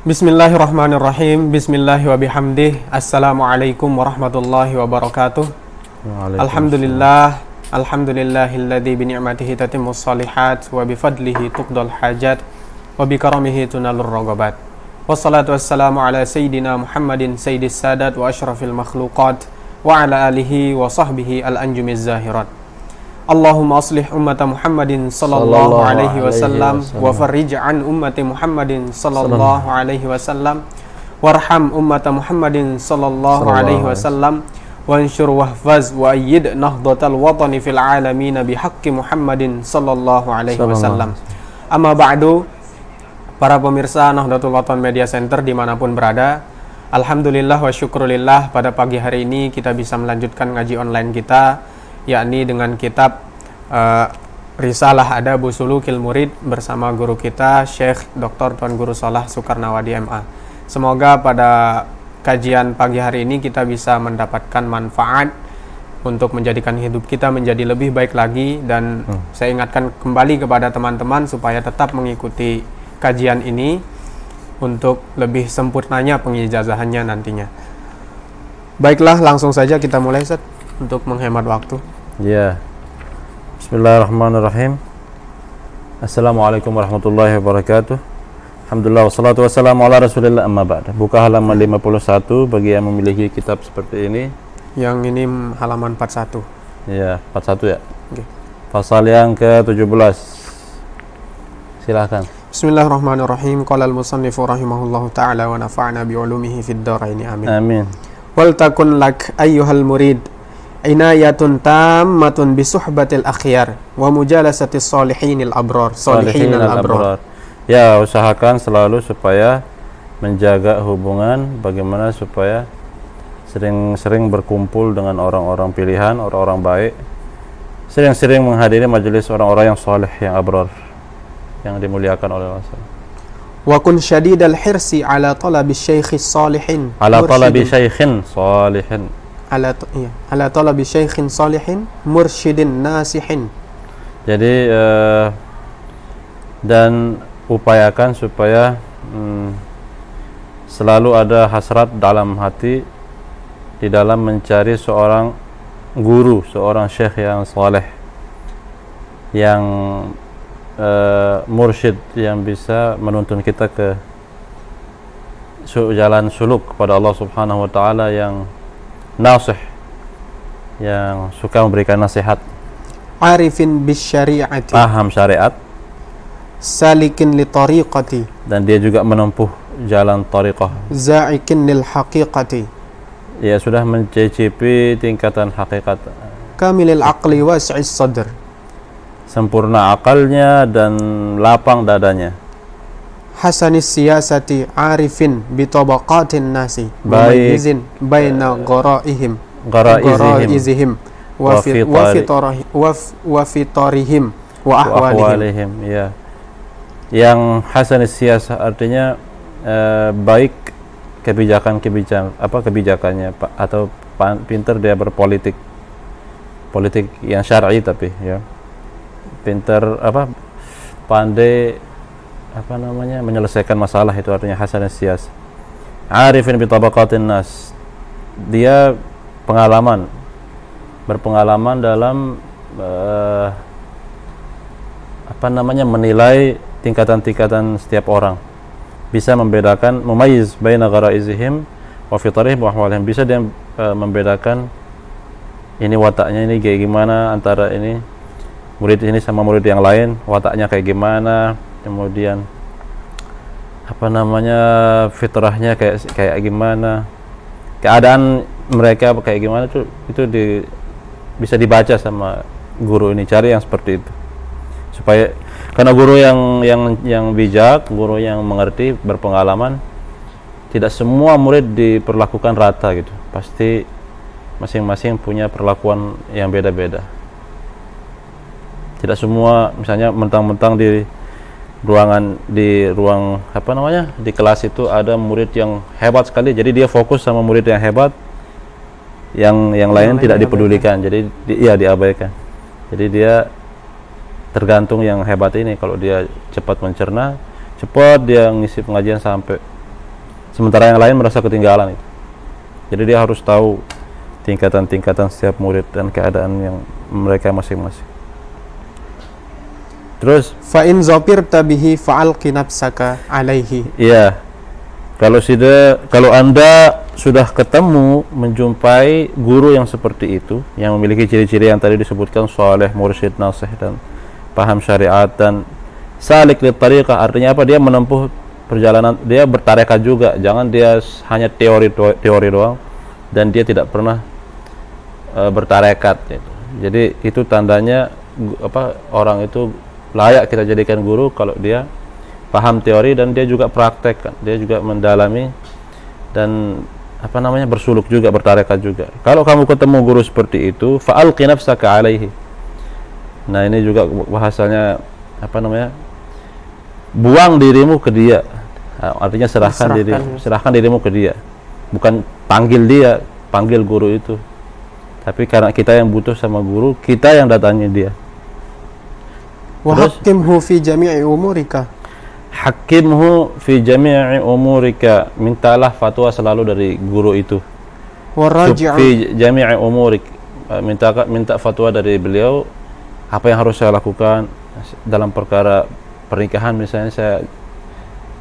Bismillahirrahmanirrahim. Bismillahi wa bihamdih. Assalamualaikum warahmatullahi wabarakatuh. Alhamdulillah. Alhamdulillahilladzi bi ni'matihi tatimmus shalihat wa bi fadlihi tuqdal hajat wa bi karamihi tunalur raghabat. Wassalatu wassalamu ala sayyidina Muhammadin sayyidis sadat wa asyrafil makhluqat wa ala alihi wa sahbihi al-anjumiz zahirat. Allahumma aslih ummata Muhammadin sallallahu alaihi wasallam wa farrij an ummati Muhammadin sallallahu alaihi wasallam warham ummata Muhammadin sallallahu alaihi wasallam wansyur wahfaz wa ayyid nahdlatal watani fil alamin bihaqqi Muhammadin sallallahu alaihi wasallam. Amma ba'du, para pemirsa Nahdlatul Watan Media Center dimanapun berada, alhamdulillah wa syukrulillah, pada pagi hari ini kita bisa melanjutkan ngaji online kita, yakni dengan kitab Risalah Adabu Sulukil Murid bersama guru kita Syekh Dr. Tuan Guru Shalah Soekarnawadi MA. Semoga pada kajian pagi hari ini kita bisa mendapatkan manfaat untuk menjadikan hidup kita menjadi lebih baik lagi, dan saya ingatkan kembali kepada teman-teman supaya tetap mengikuti kajian ini untuk lebih sempurnanya pengijazahannya nantinya. Baiklah, langsung saja kita mulai, Ustaz, untuk menghemat waktu. Ya. Bismillahirrahmanirrahim. Assalamualaikum warahmatullahi wabarakatuh. Alhamdulillah wassalatu wassalamu ala Rasulillah, amma ba'd. Buka halaman 51 bagi yang memiliki kitab seperti ini. Yang ini halaman 41. Ya, 41 ya. Oke. Pasal yang ke-17. Silakan. Bismillahirrahmanirrahim. Qala al-musannifu rahimahullahu ta'ala wa nafa'na bi'ulumihi fid dharain. Amin. Amin. Wal takun lak ayyuhal murid inayatun tammatun bisuhbatil akhyar wa mujalasatis solihinil abrar. Solihinil abrar. Ya, usahakan selalu supaya menjaga hubungan, bagaimana supaya sering-sering berkumpul dengan orang-orang pilihan, orang-orang baik, sering-sering menghadiri majelis orang-orang yang soleh, yang abrar, yang dimuliakan oleh Allah. Wa kun syadidal hirsi ala talabi syaikhi salihin. Ala talabi syaikhin salihin. Ala talabi syaikhin salihin mursyidin nasihin. Jadi dan upayakan supaya selalu ada hasrat dalam hati di dalam mencari seorang guru, seorang syekh yang saleh, yang mursyid, yang bisa menuntun kita ke jalan suluk kepada Allah Subhanahu wa taala, yang nasih, yang suka memberikan nasihat, arifin bisyari'ati, paham syariat, salikin li tariqati, dan dia juga menempuh jalan tariqah, za'ikin lil haqiqati, ya sudah mencicipi tingkatan hakikat, kamilil aqli wasi'is sadr, sempurna akalnya dan lapang dadanya, hasanis siyasati arifin bitabaqatin nasi, baik baina gharaihim wa fitarihim wa ahwalihim. Ya, yang hasanis siyasah artinya baik kebijakannya, Pak, atau pintar dia berpolitik, politik yang syar'i, tapi ya pintar pandai menyelesaikan masalah, itu artinya hasan siyas. Arifin bi tabaqatin nas, dia berpengalaman dalam menilai tingkatan-tingkatan setiap orang, bisa membedakan, mumayyiz baina gharaizihim wa fitarihim wa ahwalihim, bisa dia membedakan ini wataknya ini kayak gimana, antara ini murid ini sama murid yang lain, wataknya kayak gimana, kemudian fitrahnya kayak gimana, keadaan mereka kayak gimana, itu bisa dibaca sama guru ini. Cari yang seperti itu, supaya karena guru yang bijak, guru yang mengerti, berpengalaman, tidak semua murid diperlakukan rata gitu, pasti masing-masing punya perlakuan yang beda-beda. Tidak semua, misalnya mentang-mentang di di kelas itu ada murid yang hebat sekali, jadi dia fokus sama murid yang hebat, yang lain tidak dipedulikan, jadi diabaikan. Jadi dia tergantung yang hebat ini, kalau dia cepat mencerna, cepat dia ngisi pengajian sampai sementara yang lain merasa ketinggalan itu. Jadi dia harus tahu tingkatan-tingkatan setiap murid dan keadaan yang mereka masing-masing. Terus fa in zafirta bihi fa'alqi nafsaka alaihi. Iya. Kalau Anda sudah ketemu menjumpai guru yang seperti itu, yang memiliki ciri-ciri yang tadi disebutkan, saleh, mursyid, nasih, dan paham syariat dan salik li tariqah, artinya apa? Dia menempuh perjalanan, dia bertarekat juga, jangan dia hanya teori doang dan dia tidak pernah bertarekat gitu. Jadi itu tandanya orang itu layak kita jadikan guru kalau dia paham teori dan dia juga praktek kan, dia juga mendalami dan bersuluk juga, bertarekat juga. Kalau kamu ketemu guru seperti itu, fa'alqi nafsaka alaihi. Nah, ini juga bahasanya buang dirimu ke dia. Artinya serahkan dirimu ke dia. Bukan panggil dia, panggil guru itu. Tapi karena kita yang butuh sama guru, kita yang datangi dia. Wa hakimhu fi jami'i umurika. Hakimhu fi jami'i umurika. Mintalah fatwa selalu dari guru itu. Wa raji' fi jami'i umurik. Minta fatwa dari beliau apa yang harus saya lakukan dalam perkara pernikahan, misalnya saya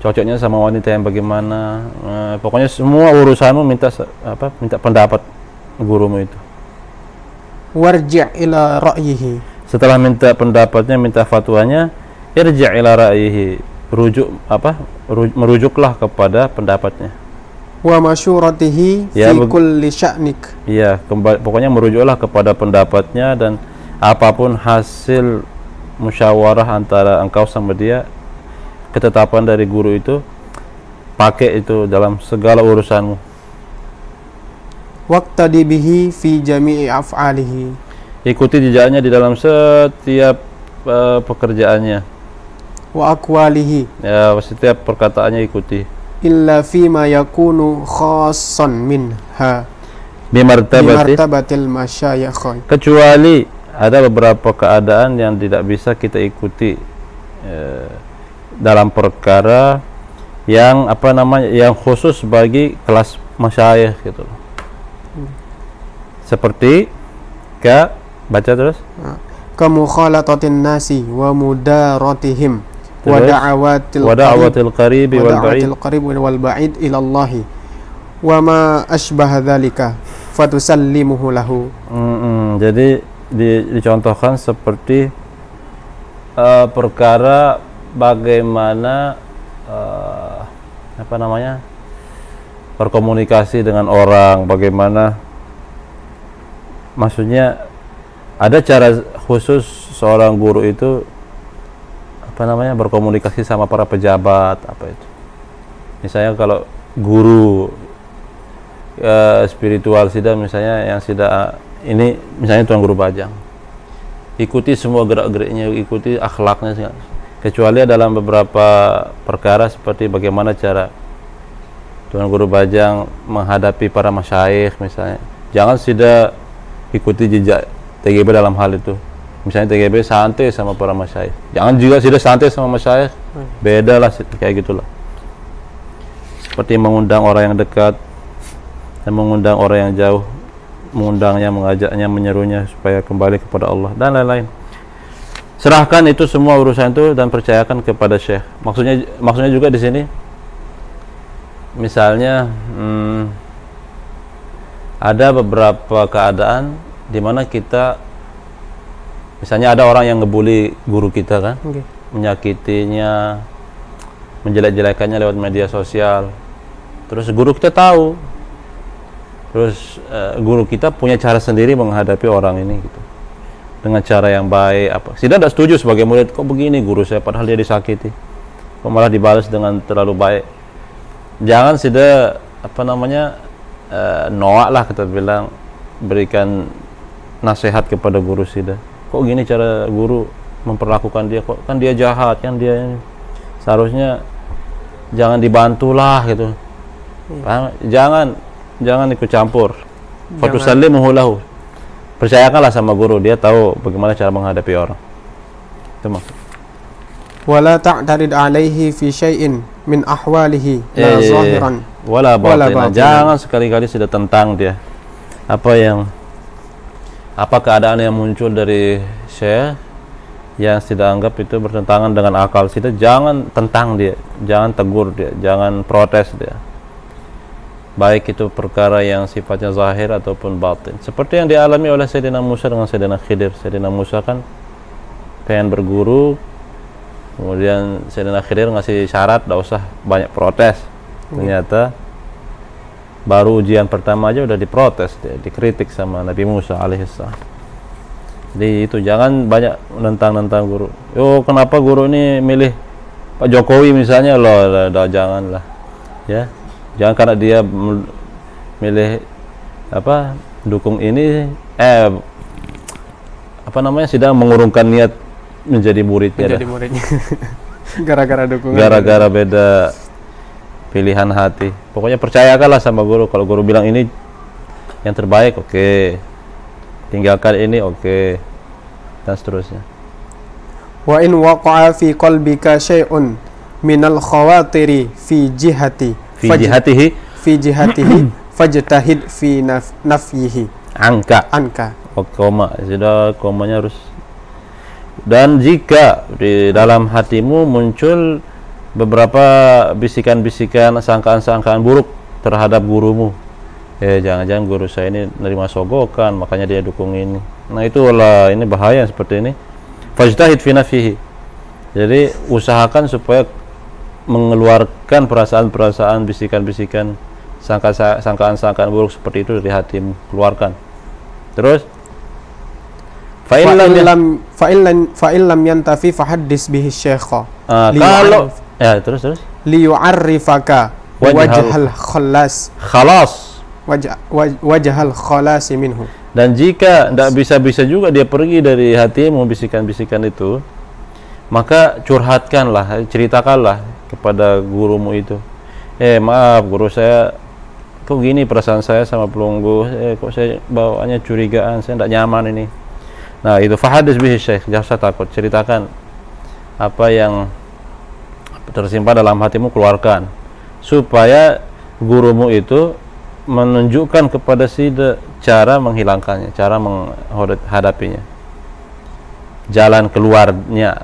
cocoknya sama wanita yang bagaimana, pokoknya semua urusanmu minta pendapat gurumu itu. Warji' ila ra'yihi. Setelah minta pendapatnya, minta fatwanya, irji' ila ra'yihi, merujuklah kepada pendapatnya. Wa masyuratihi fi kulli sya'nik. Iya, pokoknya merujuklah kepada pendapatnya dan apapun hasil musyawarah antara engkau sama dia, ketetapan dari guru itu, pakai itu dalam segala urusanmu. Waqtadi bihi fi jami'i af'alihi. Ikuti jejaknya di dalam setiap pekerjaannya. Wa aqwalihi. Ya, setiap perkataannya ikuti. Illa fi ma yakunu khassan minha. Bimartabatil masyayikh. Kecuali ada beberapa keadaan yang tidak bisa kita ikuti dalam perkara yang yang khusus bagi kelas masyayikh gitu. Seperti baca terus. Kamukhalatatin nasi wa mudaratihim wa da'awatil qaribi wal ba'id ila Allah wa ma ashbaha dzalika fatusallimuhu lahu. Jadi dicontohkan seperti perkara bagaimana berkomunikasi dengan orang, bagaimana, maksudnya ada cara khusus seorang guru itu berkomunikasi sama para pejabat itu. Misalnya kalau guru spiritual misalnya yang ini misalnya Tuan Guru Bajang, ikuti semua gerak-geriknya, ikuti akhlaknya, kecuali dalam beberapa perkara seperti bagaimana cara Tuan Guru Bajang menghadapi para masyayikh misalnya. Jangan sudah ikuti jejak TGB dalam hal itu. Misalnya TGB santai sama para masyayikh, jangan juga sudah santai sama masyayikh. Beda lah, kayak gitulah. Seperti mengundang orang yang dekat dan mengundang orang yang jauh, mengundangnya, mengajaknya, menyerunya supaya kembali kepada Allah dan lain-lain. Serahkan itu semua urusan itu dan percayakan kepada syekh. Maksudnya juga di sini, misalnya ada beberapa keadaan di mana kita, misalnya ada orang yang ngebully guru kita kan, menyakitinya, menjelek-jelekannya lewat media sosial. Terus guru kita tahu. Terus guru kita punya cara sendiri menghadapi orang ini gitu, dengan cara yang baik. Sida tidak setuju sebagai murid, kok begini guru saya, padahal dia disakiti, kok malah dibalas dengan terlalu baik. Jangan Sida noak lah, kita bilang, berikan nasihat kepada guru Sida. Kok gini cara guru memperlakukan dia, kok kan dia jahat, kan dia seharusnya jangan dibantulah gitu. Jangan ikut campur. Fatusallimuhu lahu. Percayakanlah sama guru, dia tahu bagaimana cara menghadapi orang. Itu maksud. Wala ta'tarid alaihi fi syai'in min ahwalihi la zahiran wala Wala batilan. batilan. Jangan sekali-kali sudah tentang dia. Apa keadaan yang muncul dari syekh yang tidak anggap itu bertentangan dengan akal kita, jangan tentang dia, jangan tegur dia, jangan protes dia. Baik itu perkara yang sifatnya zahir ataupun batin. Seperti yang dialami oleh Sayyidina Musa dengan Sayyidina Khidir. Sayyidina Musa kan pengen berguru, kemudian Sayyidina Khidir ngasih syarat, tidak usah banyak protes. Ternyata baru ujian pertama aja udah diprotes, dikritik sama Nabi Musa alaihissalam. Jadi itu, jangan banyak nentang guru. Yo, kenapa guru ini milih Pak Jokowi misalnya? Loh, janganlah. Ya. Jangan karena dia milih dukung ini sedang mengurungkan niat menjadi muridnya. Gara-gara dukungan. Gara-gara beda pilihan hati. Pokoknya percayakanlah sama guru. Kalau guru bilang ini yang terbaik, oke. Tinggalkan ini, oke. Dan seterusnya. Wa in waqa'a fi qalbika syai'un minal khawatiri fi jihatihi fajtahid fi nafyihi anka. Koma, sudah komanya harus. Dan jika di dalam hatimu muncul beberapa bisikan-bisikan, sangkaan-sangkaan buruk terhadap gurumu, jangan-jangan guru saya ini nerima sogokan, makanya dia dukung ini. Nah itulah, ini bahaya seperti ini. Fajtahid fi nafyihi. Jadi usahakan supaya mengeluarkan perasaan-perasaan, bisikan-bisikan, sangkaan-sangkaan buruk seperti itu dari hatimu, keluarkan. Terus fa'il lam yantafi fahaddis bihi syekha. Kalau terus liyu'arrifaka wajhal khalas minhu. Dan jika tidak bisa juga dia pergi dari hatimu bisikan-bisikan itu, maka curhatkanlah, ceritakanlah kepada gurumu itu. Maaf guru, saya kok gini perasaan saya sama pelunggu, kok saya bawaannya curigaan, saya tidak nyaman ini. Nah itu fahadis bihi syekh, jangan usah takut, ceritakan apa yang tersimpan dalam hatimu, keluarkan, supaya gurumu itu menunjukkan kepada cara menghilangkannya, cara menghadapinya, jalan keluarnya.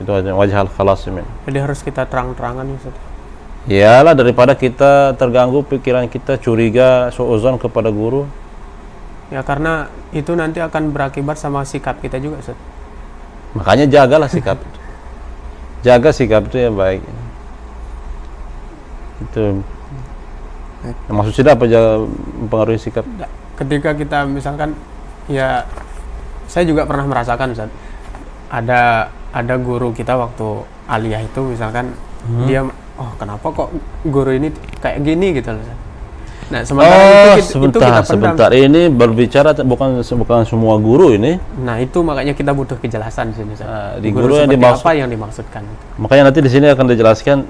Itu wajhal khalas min. Jadi harus kita terang-terangan, Ustaz. Iyalah, daripada kita terganggu pikiran kita, curiga, suudzon kepada guru. Ya karena itu nanti akan berakibat sama sikap kita juga, Ustaz. Makanya jagalah sikap itu. Jaga sikap itu yang baik. Itu maksud tidak apa mempengaruhi sikap. Ketika kita misalkan, ya saya juga pernah merasakan, Ustaz, ada guru kita waktu aliyah itu misalkan, dia kenapa kok guru ini kayak gini gitu loh, Ustaz. Nah sebentar ini berbicara bukan semua guru ini. Nah itu makanya kita butuh kejelasan di sini, Ustaz. Di guru yang apa yang dimaksudkan. Makanya nanti di sini akan dijelaskan.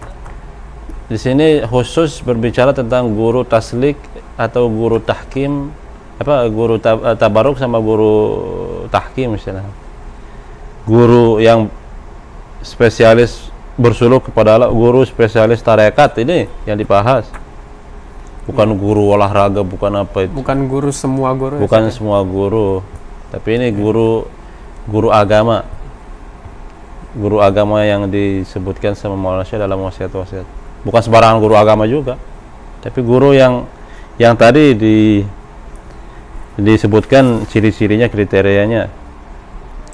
Di sini khusus berbicara tentang guru taslik atau guru tahkim, guru tabaruk sama guru tahkim misalnya. Guru yang spesialis bersuluk kepada Allah, guru spesialis tarekat, ini yang dibahas. Bukan guru olahraga, bukan apa itu. Bukan guru semua guru. Bukan semua guru. Tapi ini guru agama. Guru agama yang disebutkan sama Maulana Syekh dalam wasiat-wasiat. Bukan sembarangan guru agama juga, tapi guru yang tadi disebutkan ciri-cirinya, kriterianya: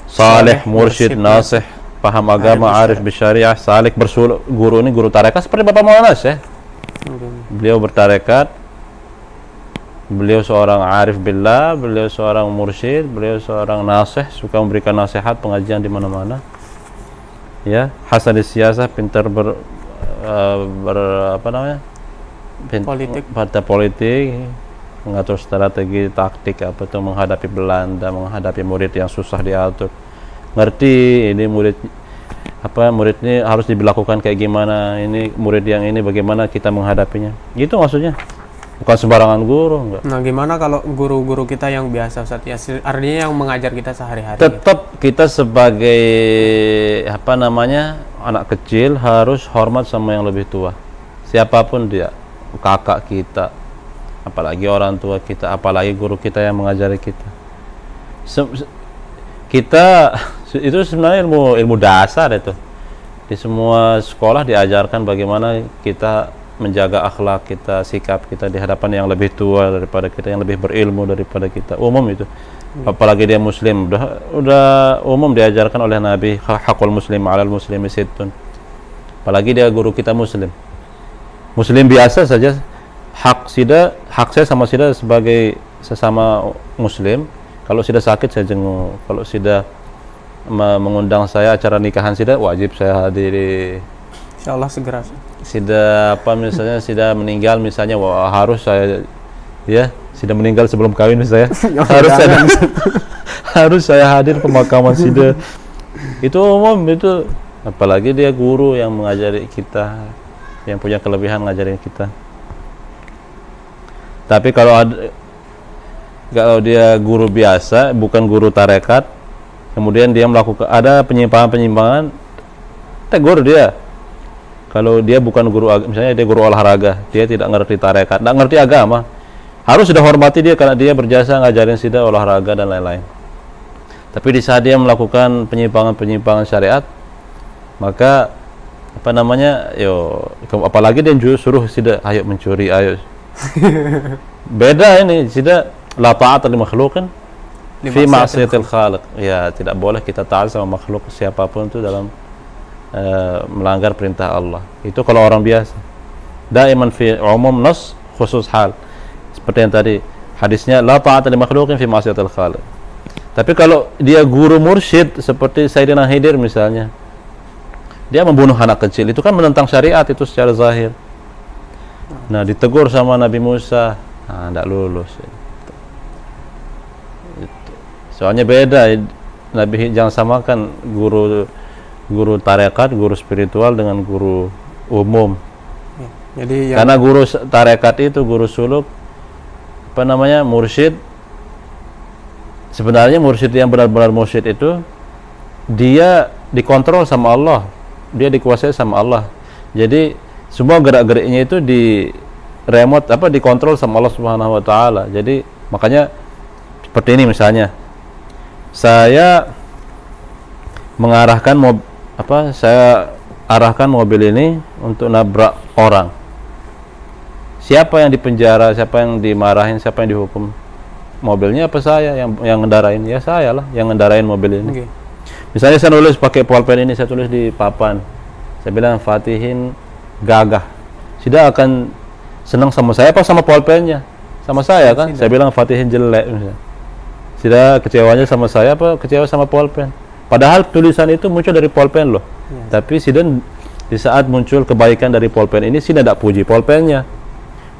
saleh, mursyid, nasih, paham agama, arif bisyariah, salik, bersuluk. Guru ini guru tarekat seperti Bapak Maulana Syekh. Beliau bertarekat, beliau seorang arif billah, beliau seorang mursyid, beliau seorang nasih, suka memberikan nasihat, pengajian di mana-mana. Ya, hasan siasah, pintar partai politik, mengatur strategi taktik menghadapi Belanda, menghadapi murid yang susah diatur, ngerti ini murid ini harus diberlakukan kayak gimana, ini murid yang ini bagaimana kita menghadapinya. Itu maksudnya, bukan sembarangan guru, enggak. Nah gimana kalau guru-guru kita yang biasa, Ustaz, ya, artinya yang mengajar kita sehari-hari? Tetap kita sebagai anak kecil harus hormat sama yang lebih tua, siapapun dia. kakak kita, apalagi orang tua kita, apalagi guru kita yang mengajari kita. Kita itu sebenarnya ilmu dasar itu. Di semua sekolah diajarkan bagaimana kita menjaga akhlak kita, sikap kita di hadapan yang lebih tua daripada kita, yang lebih berilmu daripada kita. Umum itu. Apalagi dia muslim, udah umum diajarkan oleh Nabi, hakul muslim 'alal muslimi sittun. Apalagi dia guru kita muslim. Muslim biasa saja, hak saya sama Sida sebagai sesama muslim, kalau Sida sakit saya jenguk, kalau Sida mengundang saya acara nikahan Sida, wajib saya hadiri. Insyaallah segera. Sida apa misalnya Sida meninggal misalnya, wah, harus saya ya, Sida meninggal sebelum kawin misalnya, harus saya hadir pemakaman Sida. Itu umum itu, apalagi dia guru yang mengajari kita, yang punya kelebihan ngajarin kita. Tapi kalau dia guru biasa, bukan guru tarekat, kemudian dia melakukan ada penyimpangan, tegur dia. Kalau dia bukan guru, misalnya dia guru olahraga, dia tidak ngerti tarekat, tidak ngerti agama, harus sudah hormati dia karena dia berjasa ngajarin Sida olahraga dan lain-lain. Tapi di saat dia melakukan penyimpangan syariat, maka apa namanya, apalagi dia suruh Sida ayo mencuri, ayo. Beda ini, Sida la ta'ata li makhluqin fi ma'siyatil khaliq. Ya, tidak boleh kita taat sama makhluk siapapun itu dalam melanggar perintah Allah. Itu kalau orang biasa. Daiman fi umum nas khusus hal. Seperti yang tadi hadisnya la ta'ata li makhluqin fi ma'siyatil khaliq. Tapi kalau dia guru mursyid seperti Sayyidina Khidir misalnya, dia membunuh anak kecil, itu kan menentang syariat itu secara zahir. Nah, ditegur sama Nabi Musa, tidak lulus. Soalnya beda, Nabi jangan samakan guru tarekat, guru spiritual dengan guru umum. Jadi karena guru tarekat itu, guru suluk, apa namanya, mursyid. Sebenarnya mursyid yang benar-benar mursyid itu dia dikontrol sama Allah, dia dikuasai sama Allah. Jadi semua gerak-geriknya itu di remote, dikontrol sama Allah Subhanahu wa taala. Jadi makanya seperti ini misalnya, saya mengarahkan saya arahkan mobil ini untuk nabrak orang. Siapa yang dipenjara, siapa yang dimarahin, siapa yang dihukum? Mobilnya apa saya yang ngendarain? Ya saya lah yang ngendarain mobil ini. Okay. Misalnya saya nulis pakai pulpen ini, saya tulis di papan. Saya bilang Fatihin gagah. Sida akan senang sama saya apa sama pulpennya? Sama saya kan? Saya bilang Fatihin jelek misalnya. Sida kecewanya sama saya apa kecewa sama pulpen? Padahal tulisan itu muncul dari pulpen loh. Ya. Tapi Sida di saat muncul kebaikan dari pulpen ini, Sida tidak puji pulpennya.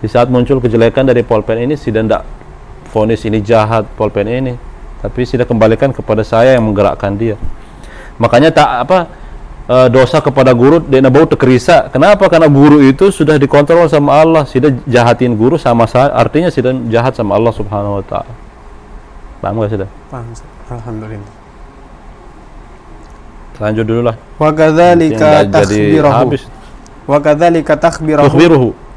Di saat muncul kejelekan dari pulpen ini, Sida tidak vonis ini jahat pulpen ini. Tapi Sida kembalikan kepada saya yang menggerakkan dia. Makanya dosa kepada guru dia bau terkerisa. Kenapa? Karena guru itu sudah dikontrol sama Allah. Sida jahatin guru sama saya, artinya Sida jahat sama Allah Subhanahu wa taala. Paham enggak Sida? Paham. Alhamdulillah. Lanjut dulu lah. Wa kadzalika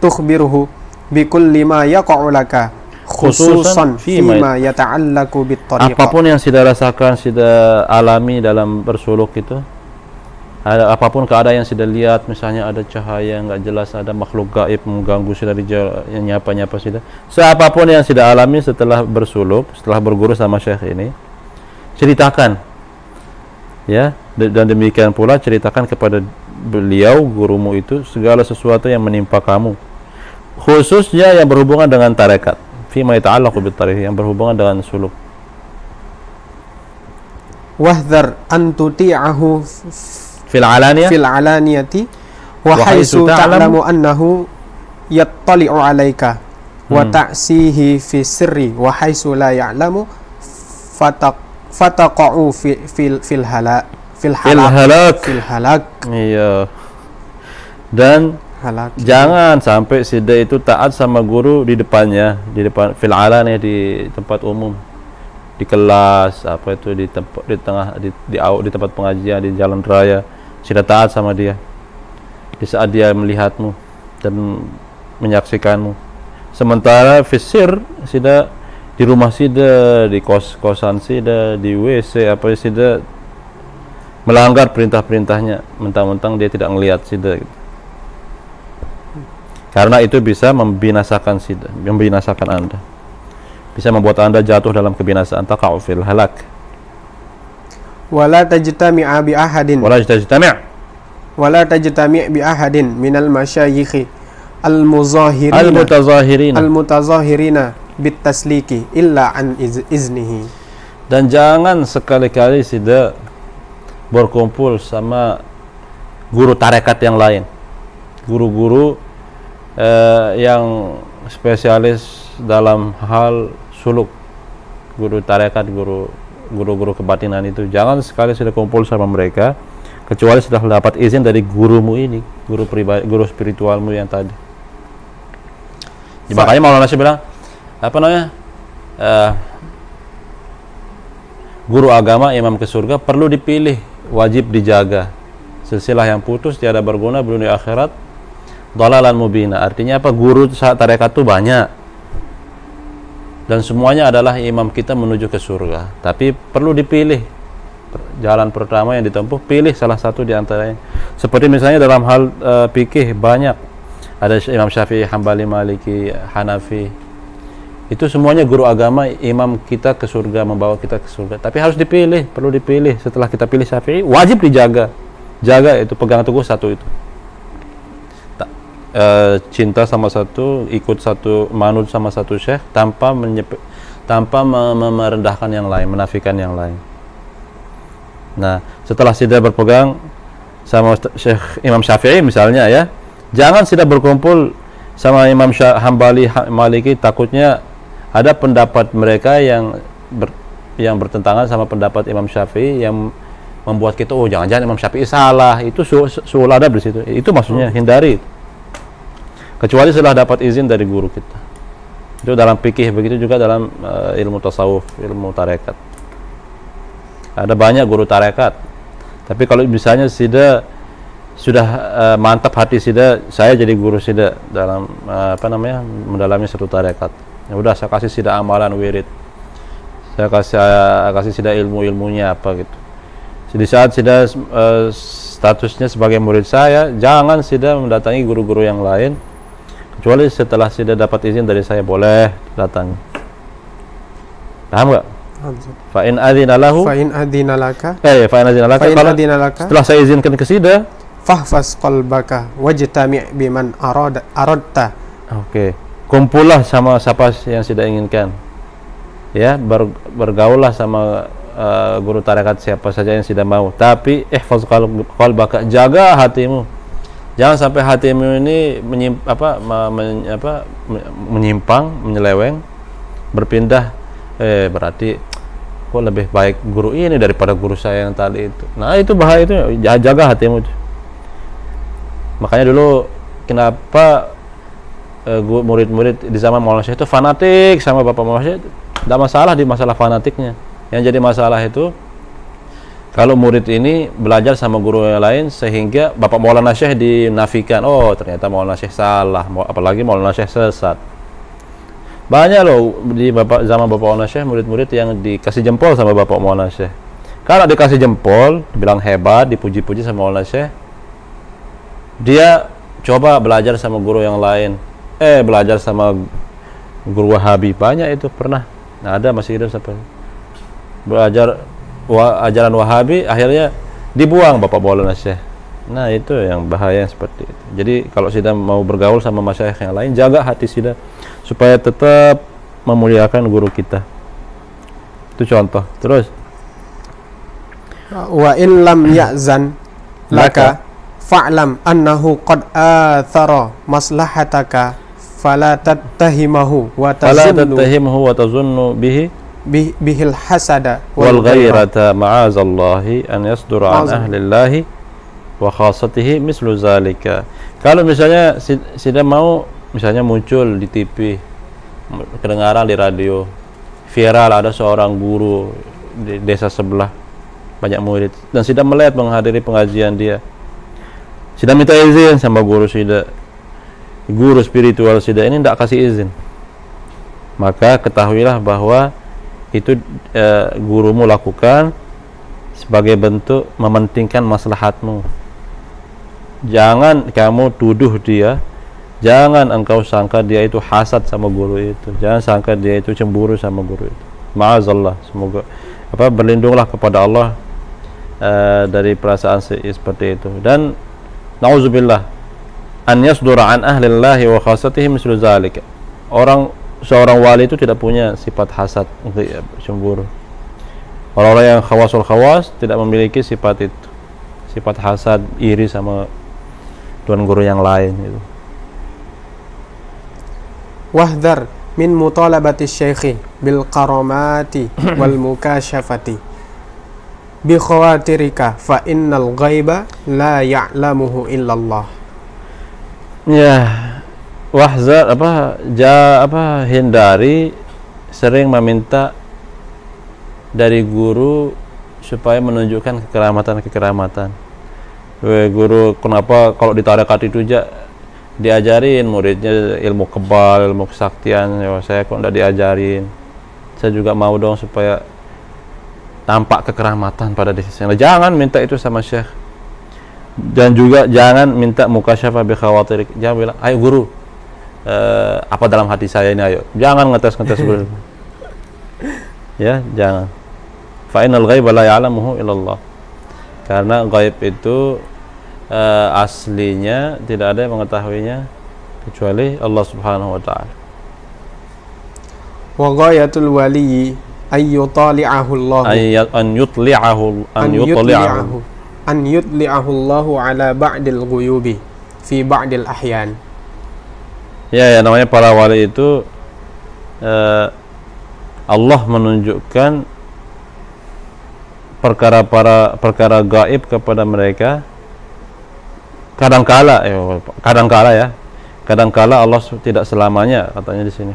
tukhbiruhu bi kulli ma yaqa'u laka khususan fima yata'allaqu bit tariqah. Apapun yang Sida rasakan, Sida alami dalam bersuluk itu, ada apapun keadaan yang Sida lihat, misalnya ada cahaya nggak jelas, ada makhluk gaib mengganggu Sida di jalan, nyapa Sida. Apapun yang Sida alami setelah bersuluk, setelah berguru sama Syekh ini, ceritakan. Ya, dan demikian pula ceritakan kepada beliau, gurumu itu, segala sesuatu yang menimpa kamu, khususnya yang berhubungan dengan tarekat, fima yata'allaqu bit tariq, yang berhubungan dengan suluk. Wahdhar an tuti'ahu fil alaniyati wa haitsu ta'lamu annahu yattali'u 'alaika wa ta'sihi fi sirri wa haitsu la ya'lamu fataqa'u fil halak. Iya. Dan halak. Jangan sampai Sida itu taat sama guru di depannya, di depan fil alaniyah, di tempat umum, di kelas, di tempat pengajian, di jalan raya. Sida taat sama dia di saat dia melihatmu dan menyaksikanmu. Sementara fisir sida di rumah sida, di kos-kosan sida, di WC apa sida melanggar perintah-perintahnya, mentang-mentang dia tidak melihat sida gitu. Karena itu bisa membinasakan sida, membinasakan Anda. Bisa membuat Anda jatuh dalam kebinasaan, taqa'u fil halak. Wala tajtami'a bi ahadin. Wala tajtami' bi ahadin minal masyayikhi al-mutazahirina bitasliki illa an iznihi. Dan jangan sekali-kali sida berkumpul sama guru tarekat yang lain, guru-guru yang spesialis dalam hal suluk, guru tarekat, guru-guru kebatinan itu. Jangan sekali sudah kumpul sama mereka kecuali sudah dapat izin dari gurumu ini, guru pribadi, guru spiritualmu yang tadi. Makanya Maulana Syekh bilang apa namanya, guru agama, imam ke surga perlu dipilih, wajib dijaga. Silsilah yang putus tiada berguna belum di akhirat, dhalalan mubina. Artinya apa? Guru tarekat itu banyak dan semuanya adalah imam kita menuju ke surga, tapi perlu dipilih. Jalan pertama yang ditempuh, pilih salah satu di antaranya. Seperti misalnya dalam hal fikih banyak, ada Imam Syafi'i, Hambali, Maliki, Hanafi. Itu semuanya guru agama, imam kita ke surga, membawa kita ke surga. Tapi harus dipilih, perlu dipilih. Setelah kita pilih Syafi'i, wajib dijaga. Jaga itu, pegang teguh satu itu. Cinta sama satu, ikut satu, manut sama satu syekh tanpa merendahkan yang lain, menafikan yang lain. Nah, setelah sudah berpegang sama Syekh Imam Syafi'i misalnya ya, jangan sudah berkumpul sama Imam Hambali, Maliki, takutnya ada pendapat mereka yang bertentangan sama pendapat Imam Syafi'i yang membuat kita, oh jangan-jangan Imam Syafi'i salah. Itu suul adab di situ. Itu maksudnya hindari. Kecuali setelah dapat izin dari guru kita. Itu dalam fikih, begitu juga dalam ilmu tasawuf, ilmu tarekat. Ada banyak guru tarekat. Tapi kalau misalnya sudah mantap hati sida, saya jadi guru sida dalam mendalami satu tarekat. Ya udah, saya kasih sida amalan wirid. Saya kasih sida ilmu-ilmunya apa gitu. Di saat sida statusnya sebagai murid saya, jangan sida mendatangi guru-guru yang lain kecuali setelah sida dapat izin dari saya, boleh datang. Paham enggak? Fa in adzina lahu Fa in adzina laka setelah saya izinkan ke sida, fahfaz qalbaka wajtami' biman aradta. Oke. Kumpullah sama siapa yang sida inginkan. Ya, bergaullah sama guru tarekat siapa saja yang sida mau. Tapi ihfaz qalbaka, jaga hatimu. Jangan sampai hatimu ini menyimpang, menyeleweng, berpindah. Berarti kok lebih baik guru ini daripada guru saya yang tadi itu. Nah, itu bahaya, itu jaga hatimu. Makanya dulu kenapa murid-murid di zaman Maulana Syekh itu fanatik sama Bapak Maulana Syekh. Tidak masalah di masalah fanatiknya. Yang jadi masalah itu kalau murid ini belajar sama guru yang lain sehingga Bapak Maulana Syekh dinafikan. Oh, ternyata Maulana Syekh salah, apalagi Maulana Syekh sesat. Banyak loh di zaman Bapak Maulana Syekh murid-murid yang dikasih jempol sama Bapak Maulana Syekh. Kalau dikasih jempol, dibilang hebat, dipuji-puji sama Maulana Syekh, dia coba belajar sama guru yang lain. Belajar sama guru Wahabi, banyak itu pernah. Nah, ada masih hidup sampai belajar ajaran Wahabi, akhirnya dibuang Bapak Maulana Syekh. Nah, itu yang bahaya seperti itu. Jadi kalau sida mau bergaul sama masyayikh yang lain, jaga hati sida supaya tetap memuliakan guru kita. Itu contoh. Terus wa in lam ya'zan laka fa'lam annahu qad athara maslahataka fala tattahimahu wa tazunnu bihil hasada wal ghairata ma'azallahi an yasdura an ahlillahi wa khasatihi mislu zalika. Kalau misalnya sida mau misalnya muncul di TV, kedengaran di radio, viral ada seorang guru di desa sebelah banyak murid dan sida melihat menghadiri pengajian dia, sida minta izin sama guru sida, guru spiritual Sida ini tidak kasih izin, maka ketahuilah bahwa itu gurumu lakukan sebagai bentuk mementingkan maslahatmu. Jangan kamu tuduh dia, jangan engkau sangka dia itu hasad sama guru itu, jangan sangka dia itu cemburu sama guru itu. Ma'azallah, semoga berlindunglah kepada Allah dari perasaan seperti itu. Dan na'udzubillah an yasdura an ahlillahi wa khasatihi mislu zalika. Seorang wali itu tidak punya sifat hasad, cemburu. Orang-orang yang khawasul khawas tidak memiliki sifat itu, sifat hasad, iri sama tuan guru yang lain itu. Wahdhar min mutalabati syekhi bil karamati wal mukashafati bi khawatirika fa innal ghaiba la ya'lamuhu illallah. Ya, wahzar hindari sering meminta dari guru supaya menunjukkan kekeramatan. Guru, kenapa kalau di tarekat itu diajarin muridnya ilmu kebal, ilmu kesaktian, ya saya kok tidak diajarin. Saya juga mau dong supaya tampak kekeramatan pada diri saya. Jangan minta itu sama syekh. Dan juga jangan minta mukasyafah bi khawatir. Jangan bilang, ayo guru, apa dalam hati saya ini, ayo. Jangan ngetes guru. Ya, jangan. Fa innal ghaiba la ya'lamuhu illallah. Karena ghaib itu aslinya tidak ada yang mengetahuinya kecuali Allah Subhanahu wa taala. Wa ghayatul wali ay yutali'ahu Allah an yutli'ahu Allah ala ba'dil ghuyubi fi ba'dil ahyan. Ya, namanya para wali itu Allah menunjukkan perkara gaib kepada mereka. Kadangkala Allah tidak selamanya, katanya di sini.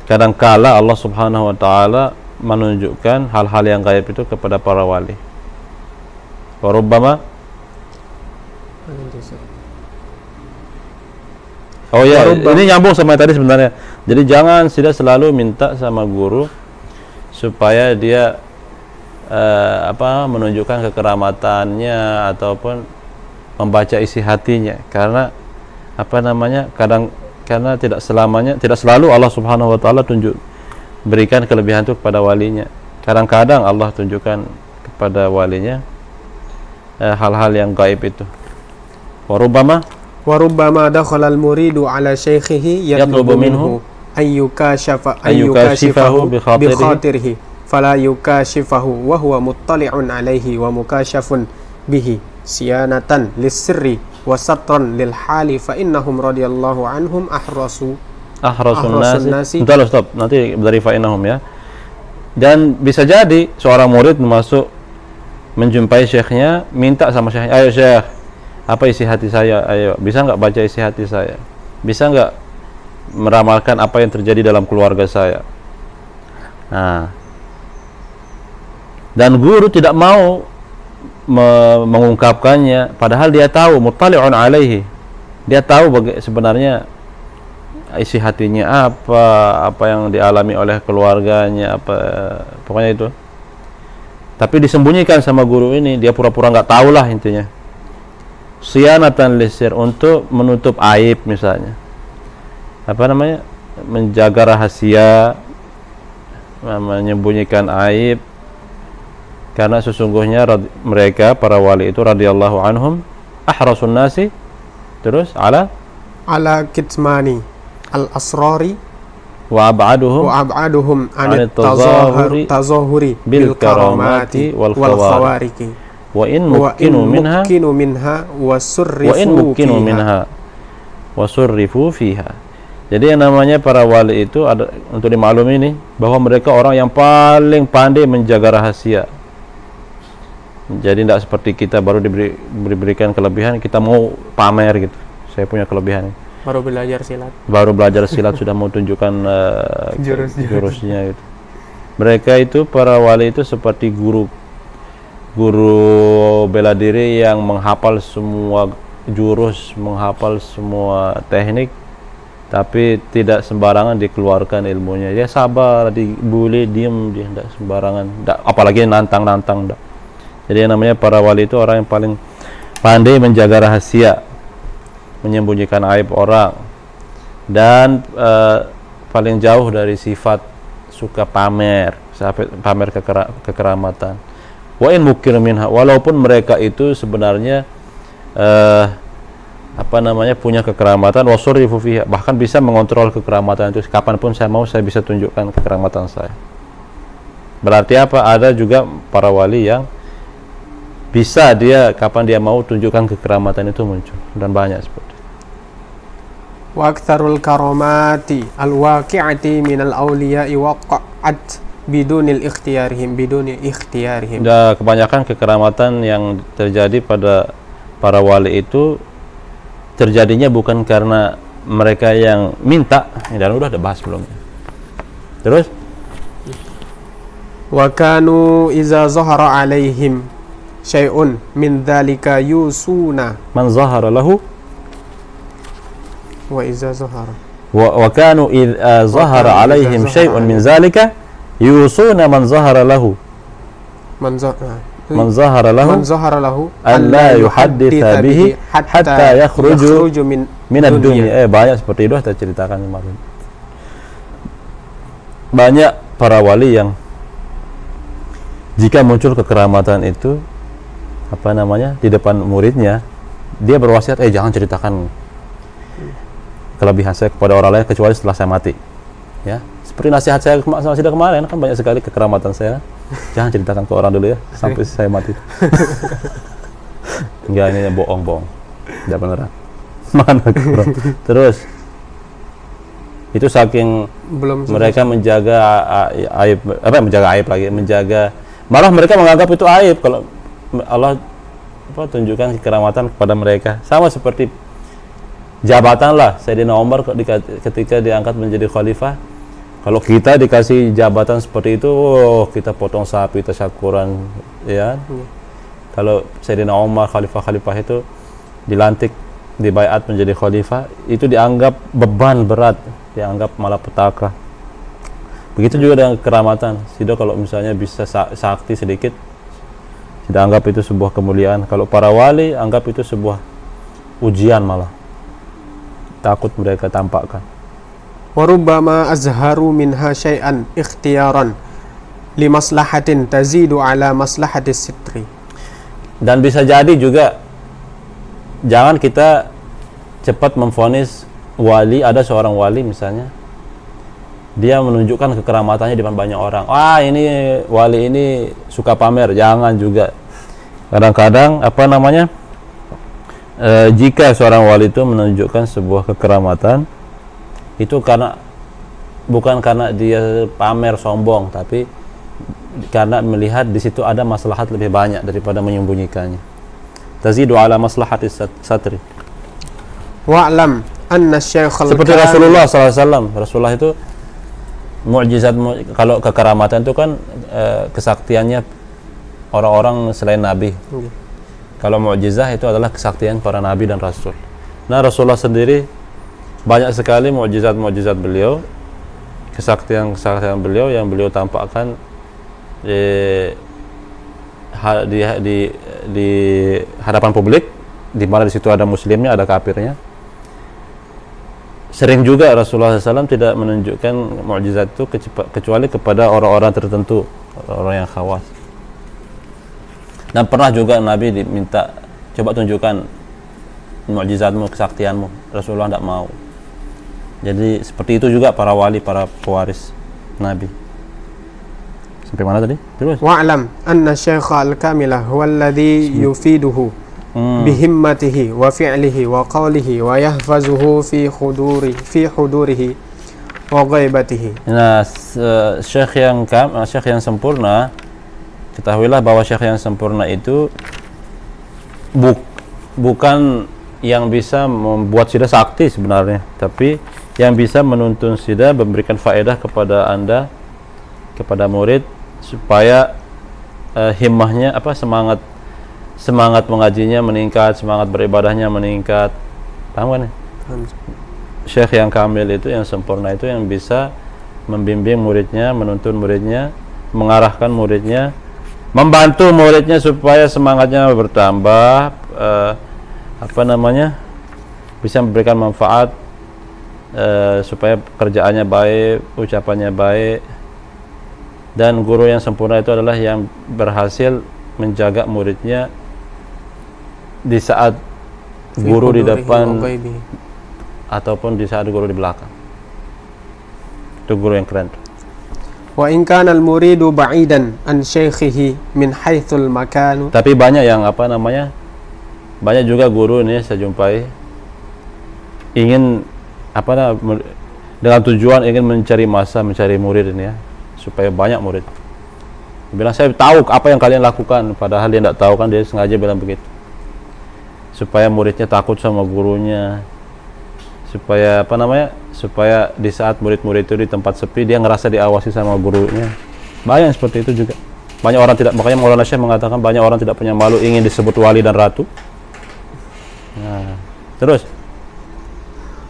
Kadangkala Allah Subhanahu wa taala menunjukkan hal-hal yang gaib itu kepada para wali. Warubbama ini nyambung sama tadi sebenarnya. Jadi jangan tidak selalu minta sama guru supaya dia menunjukkan kekeramatannya ataupun membaca isi hatinya, karena karena tidak selalu Allah Subhanahu wa taala berikan kelebihan itu kepada walinya. Kadang-kadang Allah tunjukkan kepada walinya hal-hal yang gaib itu. Warubbama dakhala al-muridu ala shaykhihi yatlubu minhu ayyukashifahu bi khatirihi fala yukashifahu wa huwa muttali'un alayhi wa mukashafun bihi siyanatan lis-sirri wa satran lil hali fa innahum radhiyallahu anhum ahrasun nasi. Stop. Nanti dari fa innahum ya. Dan bisa jadi seorang murid masuk menjumpai syekhnya, minta sama syekhnya, ayo syekh, apa isi hati saya? Ayo, bisa enggak baca isi hati saya? Bisa enggak meramalkan apa yang terjadi dalam keluarga saya? Nah, dan guru tidak mau mengungkapkannya, padahal dia tahu muttali'un alaihi, dia tahu sebenarnya isi hatinya apa yang dialami oleh keluarganya, pokoknya itu. Tapi disembunyikan sama guru ini, dia pura-pura nggak tahu lah intinya. Siyanatan lisir, untuk menutup aib misalnya. Menjaga rahasia, menyembunyikan aib. Karena sesungguhnya mereka para wali itu radhiyallahu anhum ahrasun nasi, terus ala kitmani al-asrari wa ab'aduhum an tazahuri bil karamati wal khawariki wa in mukkinu minha wa surrifu fiha. Jadi yang namanya para wali itu ada, untuk dimaklumi ini, bahwa mereka orang yang paling pandai menjaga rahasia. Jadi tidak seperti kita baru diberikan kelebihan kita mau pamer gitu, saya punya kelebihan. Baru belajar silat sudah mau tunjukkan jurusnya gitu. Mereka itu para wali itu seperti guru bela diri yang menghafal semua jurus, menghafal semua teknik, tapi tidak sembarangan dikeluarkan ilmunya. Dia sabar, dibully, diem, dia tidak sembarangan, apalagi nantang-nantang. Jadi yang namanya para wali itu orang yang paling pandai menjaga rahasia, menyembunyikan aib orang, dan paling jauh dari sifat suka pamer, sampai pamer kekeramatan. Wa in mukir minha, walaupun mereka itu sebenarnya punya kekeramatan, wasurifu fiha, bahkan bisa mengontrol kekeramatan itu. Kapanpun saya mau, saya bisa tunjukkan kekeramatan saya. Berarti apa? Ada juga para wali yang bisa dia kapan dia mau tunjukkan kekeramatan itu muncul, dan banyak seperti itu. Wa aktsarul karamati al-waqi'ati minal awliya'i waqa'at biduni ikhtiyarihim. Dan kebanyakan kekeramatan yang terjadi pada para wali itu terjadinya bukan karena mereka yang minta, dan udah ada bahas sebelumnya. Terus wa kanu iza zahara alaihim syai'un min dzalika yusuna man zahara lahu wa iza zahara wa kanu idza zahara alaihim syai'un min dzalika yusuna man zahara lahu man zahara lahu an la yuhadditha bihi hatta yakhruju min ad-dunya. Banyak seperti itu kita ceritakan kemarin. Banyak para wali yang jika muncul kekeramatan itu di depan muridnya, dia berwasiat, jangan ceritakan kelebihan saya kepada orang lain kecuali setelah saya mati. Ya, seperti nasihat saya sudah kemarin, kan banyak sekali kekeramatan saya. Jangan ceritakan ke orang dulu ya sampai saya mati. Enggak, ini bohong. Tidak beneran. Mana kurang. Terus itu saking mereka menjaga aib, malah mereka menganggap itu aib kalau Allah tunjukkan kekeramatan kepada mereka. Sama seperti jabatan lah, Sayyidina Umar ketika diangkat menjadi khalifah, kalau kita dikasih jabatan seperti itu, kita potong sapi, tasyakuran, ya. Kalau Sayyidina Umar khalifah itu dilantik, dibaiat menjadi khalifah, itu dianggap beban berat, dianggap malapetaka. Begitu juga dengan kekeramatan. Tidak, kalau misalnya bisa sakti sedikit, tidak anggap itu sebuah kemuliaan. Kalau para wali anggap itu sebuah ujian, malah takut mereka tampakkan. Warubbama azharu minha syai'an ikhtiyaran limaslahatin tazidu ala maslahatis sitri. Dan bisa jadi juga, jangan kita cepat memvonis wali. Ada seorang wali misalnya, dia menunjukkan kekeramatannya di depan banyak orang. Ini wali ini suka pamer. Jangan juga. Kadang-kadang jika seorang wali itu menunjukkan sebuah kekeramatan, itu bukan karena dia pamer sombong, tapi karena melihat di situ ada maslahat lebih banyak daripada menyembunyikannya. Tazidu ala maslahati satri. Wa'lam anna syaikh seperti Rasulullah SAW. Rasulullah itu mukjizat, kalau kekeramatan itu kan kesaktiannya orang-orang selain Nabi. Kalau mukjizah itu adalah kesaktian para Nabi dan Rasul. Nah, Rasulullah sendiri banyak sekali mukjizat beliau, kesaktian beliau yang beliau tampakkan di hadapan publik, di mana di situ ada muslimnya, ada kafirnya. Sering juga Rasulullah SAW tidak menunjukkan mukjizat itu kecuali kepada orang-orang tertentu, orang yang khawas. Dan pernah juga Nabi diminta, coba tunjukkan mukjizatmu, kesaktianmu. Rasulullah tidak mau. Jadi seperti itu juga para wali, para pewaris Nabi. Sampai mana tadi? Terus. Wa'lam anna syaikha al-kamilah huwa alladhi yufiduhu bihimmatihi wa fi'lihi wa qawlihi wa yahfazuhu fi hudurihi wa ghaibatihi. Nah, syekh yang sempurna, ketahuilah bahwa syekh yang sempurna itu bukan yang bisa membuat sida sakti sebenarnya, tapi yang bisa menuntun sida, memberikan faedah kepada Anda, kepada murid, supaya himmahnya, semangat semangat mengajinya meningkat, semangat beribadahnya meningkat. Paham kan? Syekh yang kamil itu, yang sempurna itu yang bisa membimbing muridnya, menuntun muridnya, mengarahkan muridnya, membantu muridnya supaya semangatnya bertambah, bisa memberikan manfaat, supaya kerjaannya baik, ucapannya baik. Dan guru yang sempurna itu adalah yang berhasil menjaga muridnya di saat guru di depan ataupun di saat guru di belakang. Itu guru yang keren. Wa in kana al-muridu ba'idan an syaikhihi min haitsul makan. Tapi banyak yang banyak juga guru ini saya jumpai ingin dengan tujuan ingin mencari masa, mencari murid ini ya, supaya banyak murid. Dia bilang, saya tahu apa yang kalian lakukan, padahal dia tidak tahu kan, dia sengaja bilang begitu. Supaya muridnya takut sama gurunya. Supaya di saat murid-murid itu di tempat sepi dia ngerasa diawasi sama gurunya. Banyak seperti itu juga. Banyak orang tidak, makanya Maulana Syekh mengatakan banyak orang tidak punya malu ingin disebut wali dan ratu. Nah, terus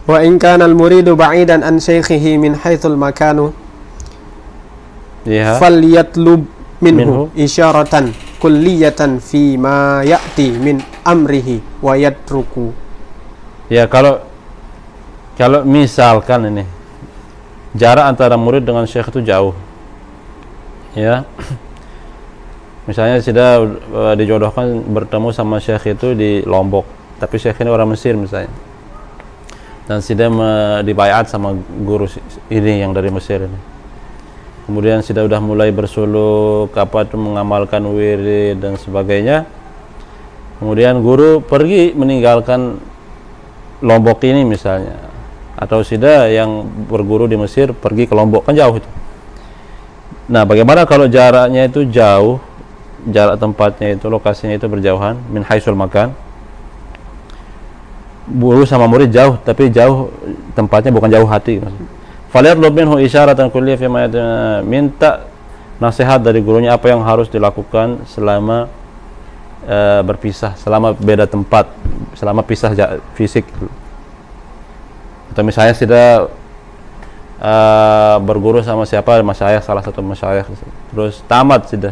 Wa in kana al-muridu ba'idan an syaikhihi min haitsul makanu falyatlub minhu isyaratan kulliyatan fi ma ya'ti min amrihi wa yatruku. Ya, kalau misalkan ini jarak antara murid dengan syekh itu jauh, ya, misalnya sudah dijodohkan bertemu sama syekh itu di Lombok, tapi syekh ini orang Mesir misalnya, dan sudah dibayat sama guru ini yang dari Mesir ini, kemudian sudah mulai bersuluk mengamalkan wirid dan sebagainya, kemudian guru pergi meninggalkan Lombok ini misalnya, atau sudah yang berguru di Mesir pergi ke Lombok, kan jauh itu. Nah, bagaimana kalau jaraknya itu jauh, jarak tempatnya itu, lokasinya itu berjauhan, min haitsul makan, guru sama murid jauh, tapi jauh tempatnya bukan jauh hati. Falyatlub minhu isyaratan kulliyah fi ma minta nasihat dari gurunya apa yang harus dilakukan selama berpisah, selama beda tempat, selama pisah fisik. Atau misalnya sudah berguru sama siapa, masyayikh, salah satu masyayikh, terus tamat sudah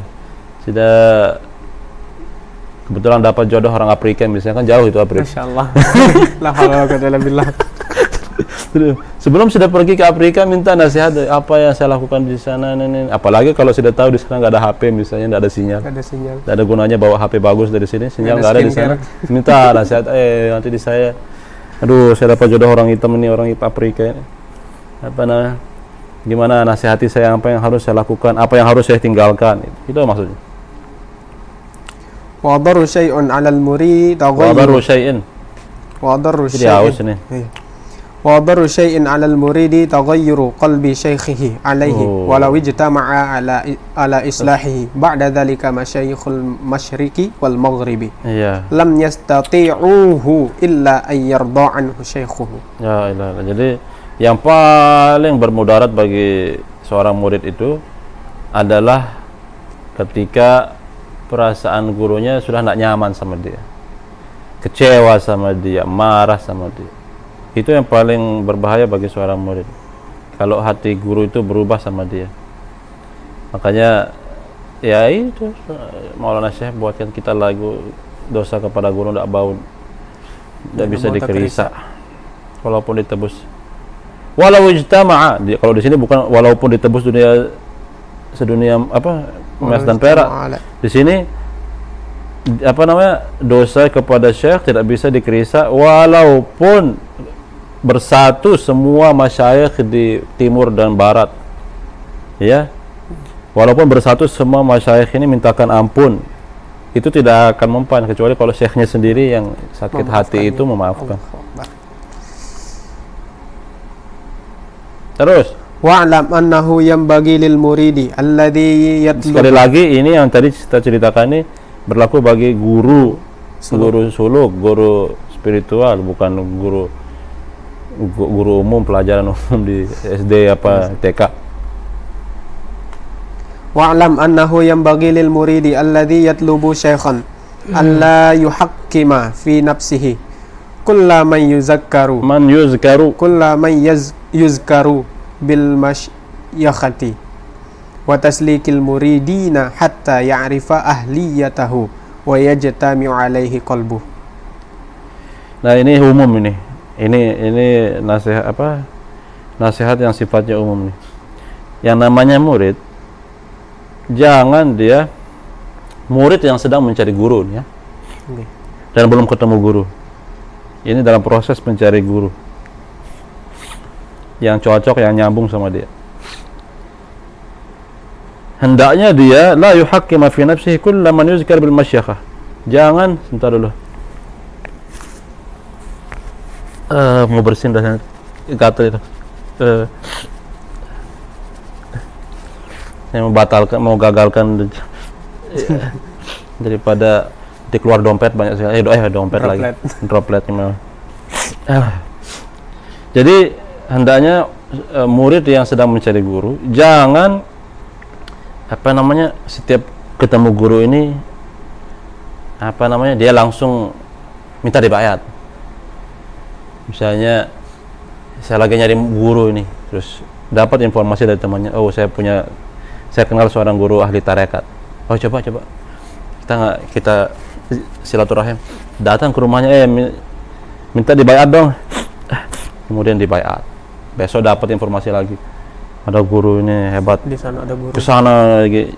kebetulan dapat jodoh orang Afrika misalnya, kan jauh itu Afrika. Masyaallah. La haula wala quwwata illa billah. Sebelum sudah pergi ke Afrika minta nasihat apa yang saya lakukan di sana ini. Apalagi kalau sudah tahu di sana nggak ada HP misalnya, nggak ada sinyal. Nggak ada gunanya bawa HP bagus dari sini, sinyal nggak ada di sana. Minta nasihat, nanti di saya, aduh saya dapat jodoh orang hitam ini, orang Afrika ini. Gimana nasihati saya, apa yang harus saya lakukan, apa yang harus saya tinggalkan. Itu maksudnya. Wa darru syai'un 'alal murid Wa darru syai'in 'alal muridi taghayyuru qalbi syaikhihi 'alaihi walau ijtama'a ala islahihi ba'da dhalika masyayikhul masyriqi wal maghribi lam yastati'uhu illa an yarda 'anhu syaikhuhu. Ya ilah. Jadi yang paling bermudarat bagi seorang murid itu adalah ketika perasaan gurunya sudah tidak nyaman sama dia, kecewa sama dia, marah sama dia. Itu yang paling berbahaya bagi seorang murid, kalau hati guru itu berubah sama dia. Makanya ya itu Maulana Syekh buatkan kita lagu dosa kepada guru tidak bau, tidak bisa dikerisa walaupun ditebus. Walau ijtama'a, kalau di sini bukan walaupun ditebus sedunia emas dan perak. Di sini dosa kepada syekh tidak bisa dikerisa walaupun bersatu semua masyayikh di timur dan barat, ya, walaupun bersatu semua masyayikh ini mintakan ampun, itu tidak akan mempan kecuali kalau syekhnya sendiri yang sakit hati itu memaafkan. Terus wa'lam annahu yanbaghi lil muridi alladhi yatlub. Sekali lagi ini yang tadi kita ceritakan ini berlaku bagi guru suluk, guru spiritual, bukan guru umum, pelajaran umum di SD TK. Wa'lam annahu yanbaghi lil muridi alladhi yatlubu syaikhan alla yuhakkima fi nafsihi kulla man yuzakkaru yuzkaru bil masyakhati wa taslikil muridina hatta ya'rifa ahliyatahu wa yajtami'u alaihi qalbuh. Nah, ini umum ini. Ini nasihat nasihat yang sifatnya umum nih. Yang namanya murid, jangan dia murid yang sedang mencari guru ya. Dan belum ketemu guru. Ini dalam proses mencari guru yang cocok, yang nyambung sama dia. Hendaknya dia la yuhakkima fi nafsihi kulla man yuzkar bil masyakhah. Jangan, sebentar dulu. Mau bersin dah gatal itu. Saya mau gagalkan daripada dikeluar dompet banyak sekali. Dompet lagi. Droplet memang. Jadi hendaknya murid yang sedang mencari guru jangan setiap ketemu guru ini dia langsung minta dibayat. Misalnya saya lagi nyari guru ini, terus dapat informasi dari temannya, oh saya kenal seorang guru ahli tarekat. Oh coba kita silaturahim, datang ke rumahnya, minta dibayat dong. Kemudian dibayat. Besok dapat informasi lagi, ada guru ini hebat. Di sana ada guru. Kesana lagi.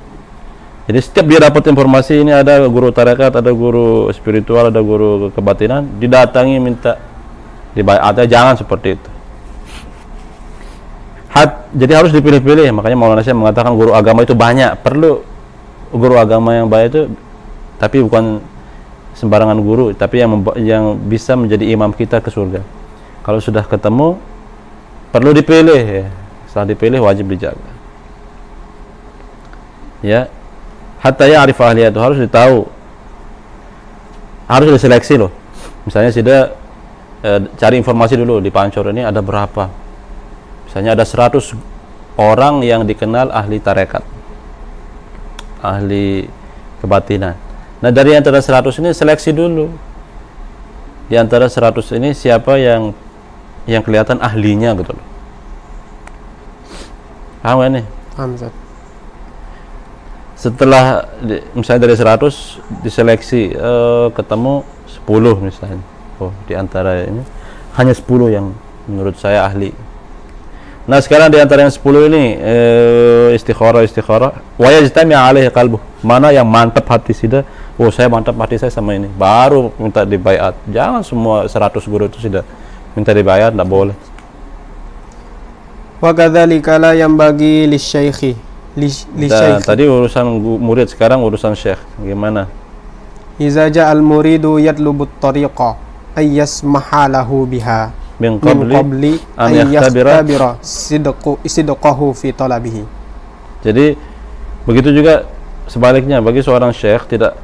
Jadi setiap dia dapat informasi ini ada guru tarekat, ada guru spiritual, ada guru kebatinan, didatangi minta dibayatnya. Jangan seperti itu. Jadi harus dipilih-pilih. Makanya Maulana Syekh mengatakan guru agama itu banyak. Perlu guru agama yang baik itu, tapi bukan sembarangan guru, tapi yang bisa menjadi imam kita ke surga. Kalau sudah ketemu, perlu dipilih ya. Setelah dipilih wajib dijaga. Ya. Hatta ya'rif ahliyatu, harus ditahu. Harus diseleksi loh. Misalnya sudah cari informasi dulu di Pancor ini ada berapa. Misalnya ada 100 orang yang dikenal ahli tarekat, ahli kebatinan. Nah, dari antara 100 ini seleksi dulu. Di antara 100 ini siapa yang kelihatan ahlinya gitu loh. Paham gak nih? Paham, Ustaz. Setelah misalnya dari 100 diseleksi ketemu 10 misalnya. Oh, di antara ini hanya 10 yang menurut saya ahli. Nah, sekarang di antara yang 10 ini istikharah wa yajtami' alaihi qalbuh. Mana yang mantap hati sudah, oh saya mantap hati saya sama ini, baru minta dibayat. Jangan semua 100 guru itu sudah minta dibayat, enggak boleh. Wa kadzalika la yanbaghi lisyaikhi tadi urusan murid, sekarang urusan syekh. Gimana? Iza ja'al muridu yatlubut tariqa ay yasmaha lahu biha min qabli an yakhtabira sidqahu fi talabihi. Jadi begitu juga sebaliknya bagi seorang syekh, tidak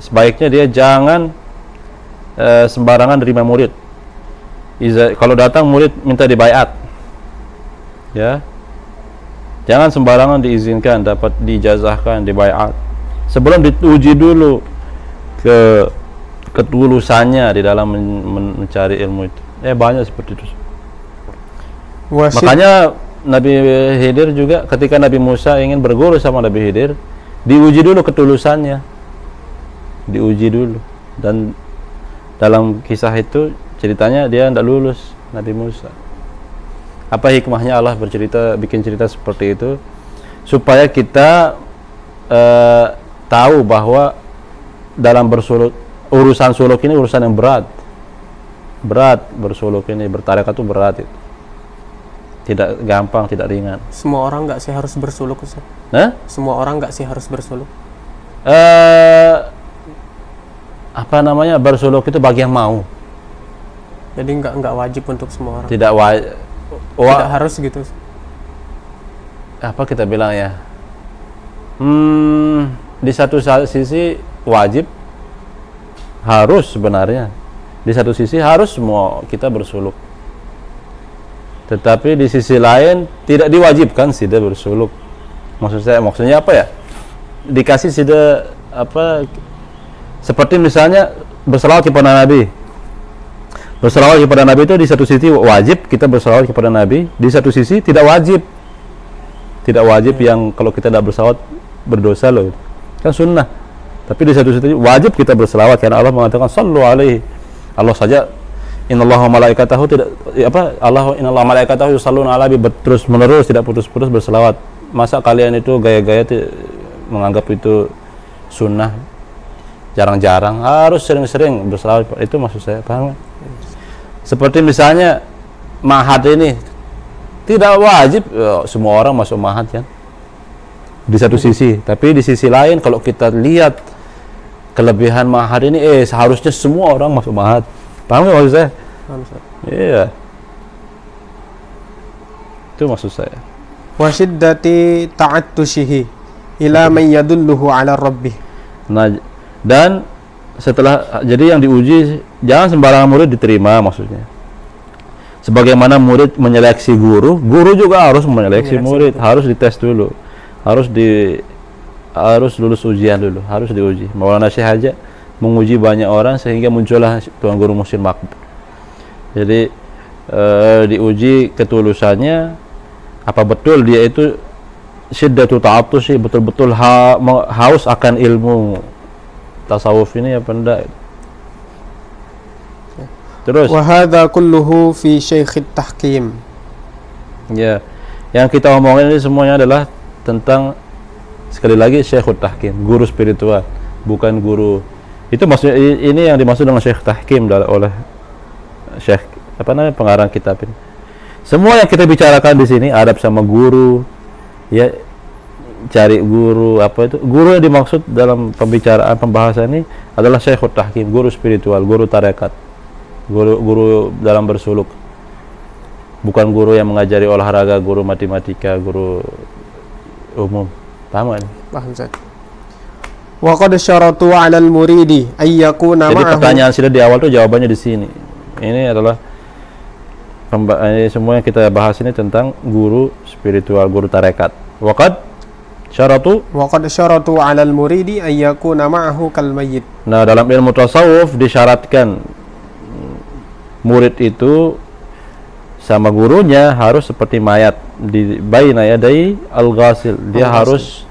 sebaiknya dia jangan sembarangan terima murid. Kalau datang murid minta dibayat, ya, jangan sembarangan diizinkan, dapat diijazahkan, dibayat. Sebelum diuji dulu ketulusannya di dalam mencari ilmu itu. Banyak seperti itu. Makanya Nabi Khidir juga ketika Nabi Musa ingin berguru sama Nabi Khidir, diuji dulu ketulusannya. Diuji dulu. Dan dalam kisah itu ceritanya dia tidak lulus, Nabi Musa. Apa hikmahnya Allah bikin cerita seperti itu? Supaya kita tahu bahwa dalam urusan suluk ini urusan yang berat bersuluk ini, bertarekat itu berat itu. Tidak gampang, tidak ringan. Semua orang nggak sih harus bersuluk, Ustaz? Semua orang nggak sih harus bersuluk? Bersuluk itu bagi yang mau. Jadi nggak wajib untuk semua orang. Tidak harus gitu. Apa kita bilang ya? Di satu sisi wajib, harus sebenarnya. Di satu sisi harus semua kita bersuluk. Tetapi di sisi lain tidak diwajibkan sudah bersuluk. Maksudnya apa ya? Dikasih sudah Seperti misalnya berselawat kepada Nabi. Berselawat kepada Nabi itu di satu sisi wajib kita berselawat kepada Nabi, di satu sisi tidak wajib. Tidak wajib yang kalau kita tidak berselawat berdosa loh. Kan sunnah. Tapi di satu sisi wajib kita berselawat karena Allah mengatakan sallu alaihi. Allah saja innallaha malaikatahu tidak innallaha malaikatahu yusalluna ala nabi terus menerus tidak putus-putus berselawat. Masa kalian itu gaya-gaya menganggap itu sunnah? Jarang-jarang, harus sering-sering berselawat. Itu maksud saya, paham? Seperti misalnya mahat ini tidak wajib semua orang masuk mahat kan, di satu sisi. Tapi di sisi lain kalau kita lihat kelebihan mahat ini, seharusnya semua orang masuk mahat. Paham nggak maksud saya? Iya, itu maksud saya. Wa syiddati ta'attushihi ila man yadulluhu ala rabbih. Nah, dan setelah jadi yang diuji jangan sembarangan murid diterima maksudnya. Sebagaimana murid menyeleksi guru, guru juga harus menyeleksi murid, harus dites dulu. Harus lulus ujian dulu, harus diuji. Maulana Syekh Haja menguji banyak orang sehingga muncullah Tuan Guru Muhsin Makbul. Jadi diuji ketulusannya, apa betul dia itu syiddatu ta'attus sih, betul-betul haus akan ilmu tasawuf ini apa enggak. Terus wa hadza kulluhu fi Syekh Tahkim. Ya, yang kita omongin ini semuanya adalah tentang, sekali lagi, Syekh Tahkim, guru spiritual, bukan guru. Itu maksudnya ini yang dimaksud dengan Syekh Tahkim oleh Syekh pengarang kitab ini. Semua yang kita bicarakan di sini adab sama guru, ya, cari guru, apa itu guru yang dimaksud dalam pembahasan ini adalah Syekh Tahkim, guru spiritual, guru tarekat, guru dalam bersuluk, bukan guru yang mengajari olahraga, guru matematika, guru umum. Paham kan? Paham, Ustaz. Wa qad syaratu 'ala al-muridi ay yakuna ma'ahu. Jadi pertanyaan sudah di awal tuh jawabannya di sini. Ini adalah ini semua yang kita bahas ini tentang guru spiritual, guru tarekat. Wa qad syaratu 'ala al-muridi ay yakuna ma'ahu kal mayyit. Nah, dalam ilmu tasawuf disyaratkan murid itu sama gurunya harus seperti mayat di baina yadai al-ghasil. Dia harus,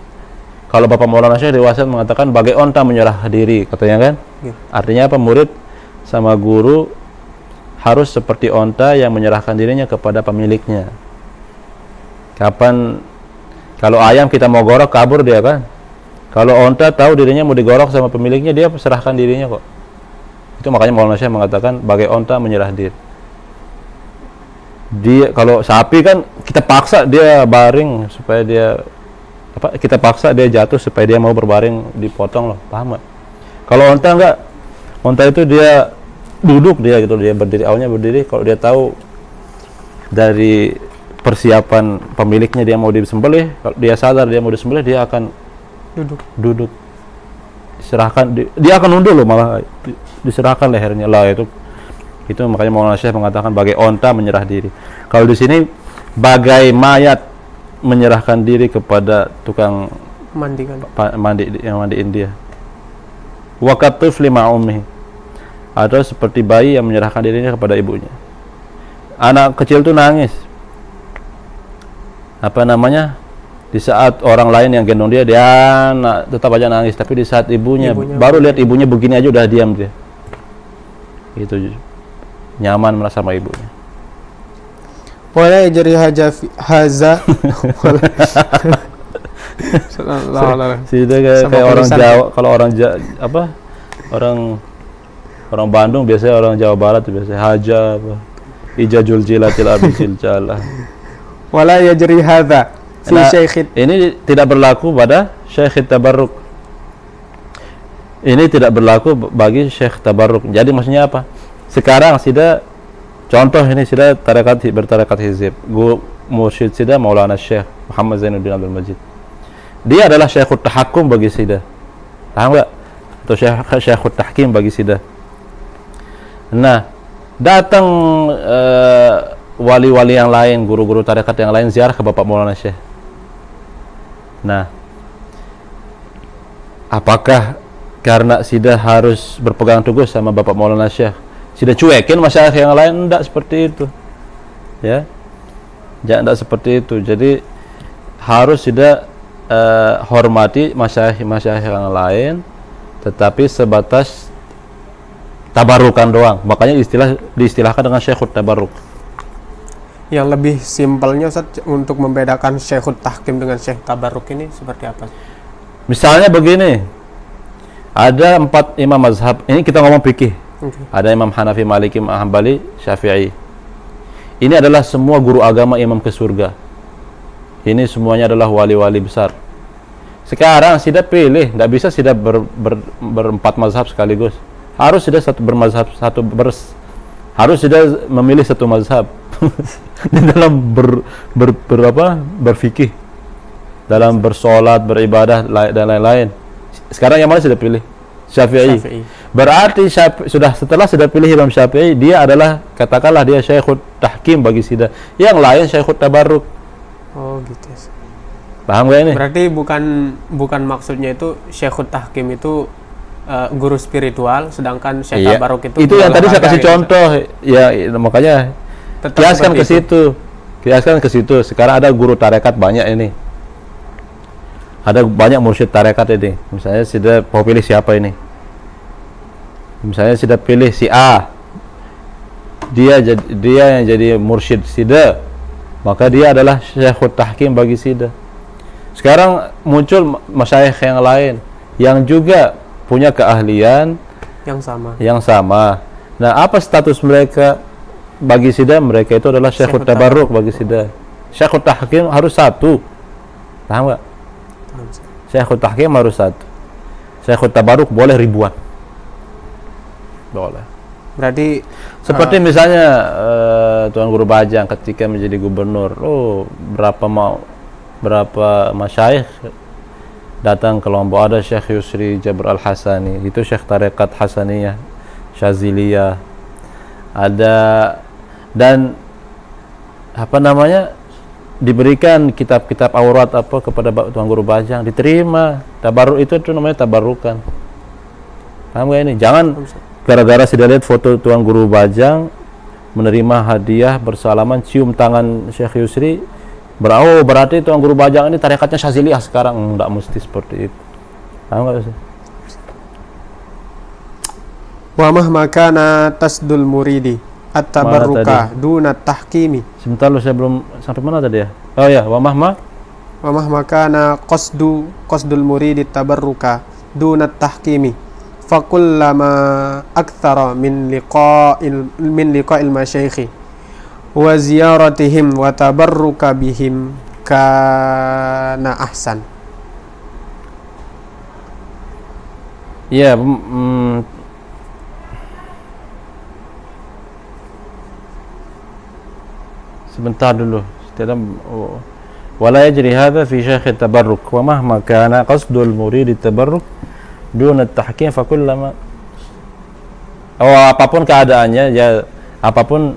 kalau Bapak Maulana Syekh Dewasan mengatakan bagai onta menyerah diri, katanya kan? Ya. Artinya apa? Murid sama guru harus seperti onta yang menyerahkan dirinya kepada pemiliknya. Kapan kalau ayam kita mau gorok kabur dia kan? Kalau onta tahu dirinya mau digorok sama pemiliknya, dia serahkan dirinya kok. Itu makanya Maulana Syekh mengatakan bagai onta menyerah diri. Dia kalau sapi kan kita paksa dia baring supaya dia kita paksa dia jatuh supaya dia mau berbaring, dipotong loh, paham gak? Kalau onta enggak, onta itu dia duduk, dia gitu, dia berdiri, awalnya berdiri. Kalau dia tahu dari persiapan pemiliknya dia mau disembelih, kalau dia sadar dia mau disembelih, dia akan duduk diserahkan, dia akan nunduk loh, malah diserahkan lehernya lah. Itu makanya Maulana Syekh mengatakan bagai onta menyerah diri. Kalau di sini bagai mayat menyerahkan diri kepada tukang mandi yang mandiin dia. Wa katifli ma'ummihi, atau seperti bayi yang menyerahkan dirinya kepada ibunya. Anak kecil itu nangis, di saat orang lain yang gendong dia tetap aja nangis. Tapi di saat ibunya baru lihat ibunya begini aja udah diam dia. Itu nyaman merasa sama ibunya. Wala yajri haza kayak orang Jawa. Kalau orang Bandung biasanya, orang Jawa Barat biasanya haja ijajul jilatil abisil jalah. Wala yajri hadza fi Syekh. Ini tidak berlaku pada Syekh Tabarruk. Ini tidak berlaku bagi Syekh Tabarruk. Jadi maksudnya apa? Sekarang sudah contoh ini sudah bertarekat hizib. Mursyid Sida Maulana Syekh Muhammad Zainuddin Abdul Majid. Dia adalah Syekhut Tahakkum bagi Sida. Paham enggak? Atau Syekhut Tahkim bagi Sida. Nah, datang wali-wali yang lain, guru-guru tarekat yang lain ziarah ke Bapak Maulana Syekh. Nah, apakah karena Sida harus berpegang teguh sama Bapak Maulana Syekh, Sida cuekin masyayikh yang lain, enggak seperti itu. Ya. Jangan enggak seperti itu. Jadi harus Sida hormati masyayikh yang lain, tetapi sebatas tabarukan doang. Makanya diistilahkan dengan Syekhut Tabaruk. Yang lebih simpelnya Ustaz untuk membedakan Syekhut Tahkim dengan Syekh Tabaruk ini seperti apa? Misalnya begini, ada 4 imam mazhab. Ini kita ngomong fikih. Ada Imam Hanafi, Maliki, Hambali, Syafi'i. Ini adalah semua guru agama imam ke surga. Ini semuanya adalah wali-wali besar. Sekarang Sida pilih, nggak bisa Sida berempat mazhab sekaligus. Harus Sida harus Sida memilih satu mazhab. Di dalam berfikih, dalam bersolat, beribadah dan lain-lain. Sekarang yang mana Sida pilih? Syafi'i. Berarti setelah Sida pilih Imam Syafi'i, dia adalah, katakanlah dia Syekhut Tahkim bagi Sida. Yang lain Syekhut Tabarruk. Oh gitu. Paham gak ini? Berarti bukan maksudnya itu Syekhut Tahkim itu guru spiritual, sedangkan Syekh Tabarruk itu yang tadi saya kasih contoh. Ya, makanya kiaskan ke situ. Kiaskan ke situ. Sekarang ada guru tarekat banyak ini. Ada banyak mursyid tarekat ini. Misalnya Sida mau pilih siapa ini? Misalnya Sida pilih si A. Dia yang jadi mursyid Sida. Maka dia adalah Syekhut Tahkim bagi Sida. Sekarang muncul masyayikh yang lain yang juga punya keahlian yang sama. Nah, apa status mereka bagi Sida? Mereka itu adalah Syekhut Tabarruk bagi Sida. Syekhut Tahkim harus satu. Paham enggak? Syekhut Tahkim harus satu. Syekhut Tabarruk boleh ribuan. Boleh. Berarti seperti misalnya Tuan Guru Bajang ketika menjadi gubernur, berapa masyayikh datang ke Lombok. Ada Syekh Yusri Jabr Al-Hasani, itu Syekh Tarekat Hasaniyah, Syaziliyah. Ada, dan diberikan kitab-kitab aurat kepada Tuan Guru Bajang, diterima. Tabarruk itu namanya tabarukan. Paham gak ini? Jangan gara-gara sudah lihat foto Tuan Guru Bajang menerima hadiah bersalaman cium tangan Syekh Yusri, berarti Tuan Guru Bajang ini tarekatnya Syaziliyah sekarang. Enggak mesti seperti itu. Paham enggak sih? wa mahma kana tasdul muridi at-tabarruka duna tahkimi. Sebentar lu, saya belum sampai mana tadi ya? Oh ya, wa mahma kana qasdul muridi tabarruka duna tahkimi fakullama akthara min liqa'il masyayikhi wa ziyaratihim wa tabarruka bihim kana ahsan. Ya, sebentar dulu. Wala yajri hadha fi syekh tabarruk wa mahma kana qasdul murid tabarruk dun at-tahkim fa kullama apapun keadaannya, apapun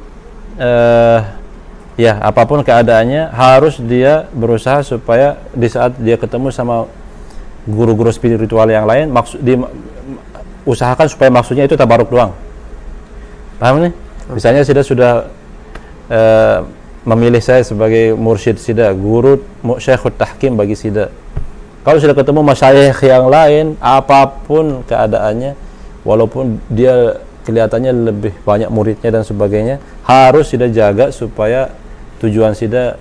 keadaannya harus dia berusaha supaya di saat dia ketemu sama guru-guru spiritual yang lain, usahakan supaya maksudnya itu tabarruk doang. Paham nih? Misalnya sudah memilih saya sebagai mursyid Sida, guru Syekhut Tahkim bagi Sida. Kalau sudah ketemu masyayikh yang lain, apapun keadaannya, walaupun dia kelihatannya lebih banyak muridnya dan sebagainya, harus Sida jaga supaya tujuan Sida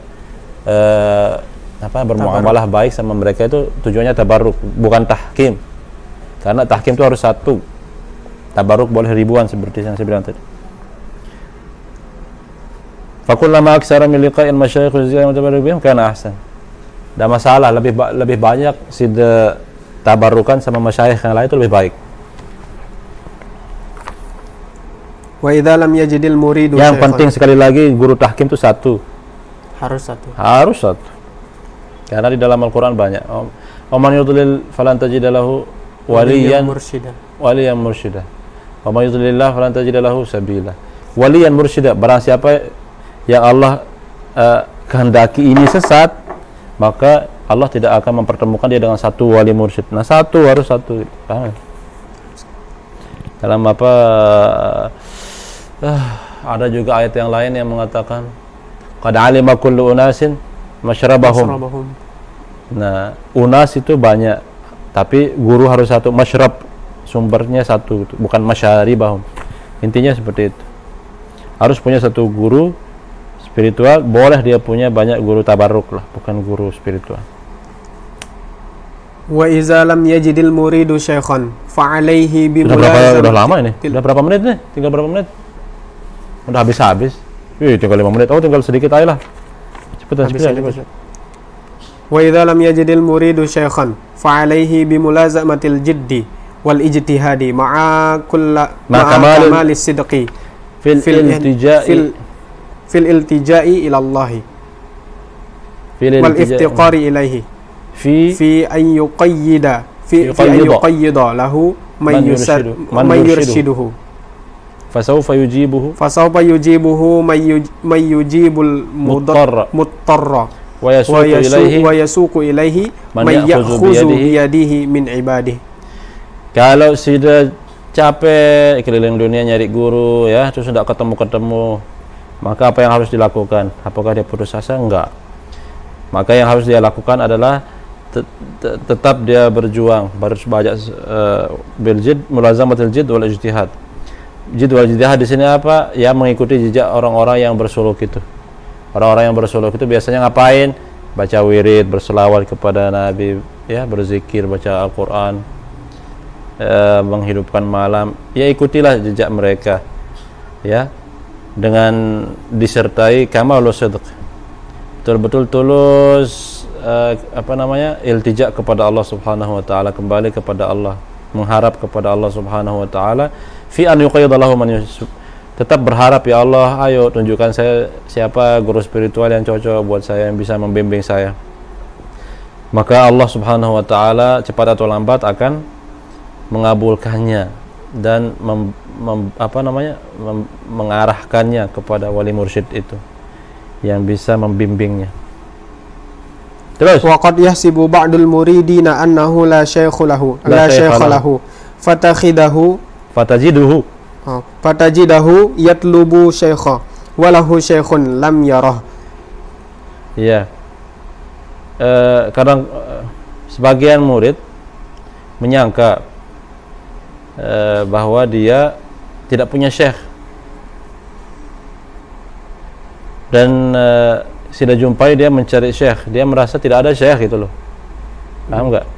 bermuamalah baik sama mereka itu tujuannya tabarruk, bukan tahkim. Karena tahkim itu harus satu, tabarruk boleh ribuan seperti yang saya bilang tadi. Fakullama aksara min liqa'il masyayikh wa tabarruk bihim kana ahsan. Tidak masalah, lebih banyak Sida tabarrukan sama masyayikh yang lain itu lebih baik. Wa idza lam yajidil muridu, yang penting sekali lagi guru tahkim itu satu. Harus satu. Karena di dalam Al-Qur'an banyak. Man yudlil falan tajida lahu waliyan mursyida. Wa man yudlilillah falan tajida lahu sabila. Waliyan mursyida, barang siapa yang Allah kehendaki ini sesat, maka Allah tidak akan mempertemukan dia dengan satu wali mursyid. Nah, harus satu. Paham? dalam apa ada juga ayat yang lain yang mengatakan qad alima kullu unasin masyrabahum. Nah, unas itu banyak, tapi guru harus satu, masyrab sumbernya satu, bukan masyaribahum. Intinya seperti itu. Harus punya satu guru spiritual, boleh dia punya banyak guru tabarruk lah, bukan guru spiritual. Wa iza lam yajidil muridu syaikhan fa alaihi bi mulazamati. Udah lama ini. Udah berapa menit nih? Tinggal berapa menit? Udah habis. Tinggal 5 menit. Oh, tinggal sedikit aja lah. Cepetan. Wa idza lam yajidil muridu syaikhan fa alaihi bi mulazamatil jiddi wal ijtihadi ma'a kamalis sidqi fil iltija'i ila Allah wal iftiqari ilaihi fi an yuqayyida lahu man yurshiduhu fasawfa yujibuhu man yujibul muttarra wa yasuqu ilaihi man ya'khuzu biyadihi min ibadihi. Kalau sudah capek keliling dunia nyari guru ya, terus tidak ketemu, maka apa yang harus dilakukan? Apakah dia putus asa? Enggak. Maka yang harus dia lakukan adalah tetap dia berjuang, harus banyak biljid, mulazamatul jid wal ijtihad. Jid wal ijtihad di sini apa? Ya mengikuti jejak orang-orang yang bersuluk itu. Orang-orang yang bersuluk itu biasanya ngapain? Baca wirid, berselawat kepada Nabi, ya, berzikir, baca Al-Quran, menghidupkan malam. Ya ikutilah jejak mereka, ya, dengan disertai kamalus sidq, betul-betul tulus iltija kepada Allah Subhanahu wa taala, kembali kepada Allah, mengharap kepada Allah Subhanahu wa taala, fi an yuqayyidallahu man yusib. Tetap berharap, ya Allah, ayo tunjukkan saya siapa guru spiritual yang cocok buat saya, yang bisa membimbing saya. Maka Allah Subhanahu wa taala cepat atau lambat akan mengabulkannya dan mengarahkannya kepada wali mursyid itu yang bisa membimbingnya. Terus waqad yahsibu ba'dul muridina annahu la syaikha lahu fatajidahu yatlubu syaikha walahu syaikhun lam yarah. Ya, kadang sebagian murid menyangka bahwa dia tidak punya syekh dan sudah jumpai dia mencari syekh, dia merasa tidak ada syekh gitu loh. Paham enggak?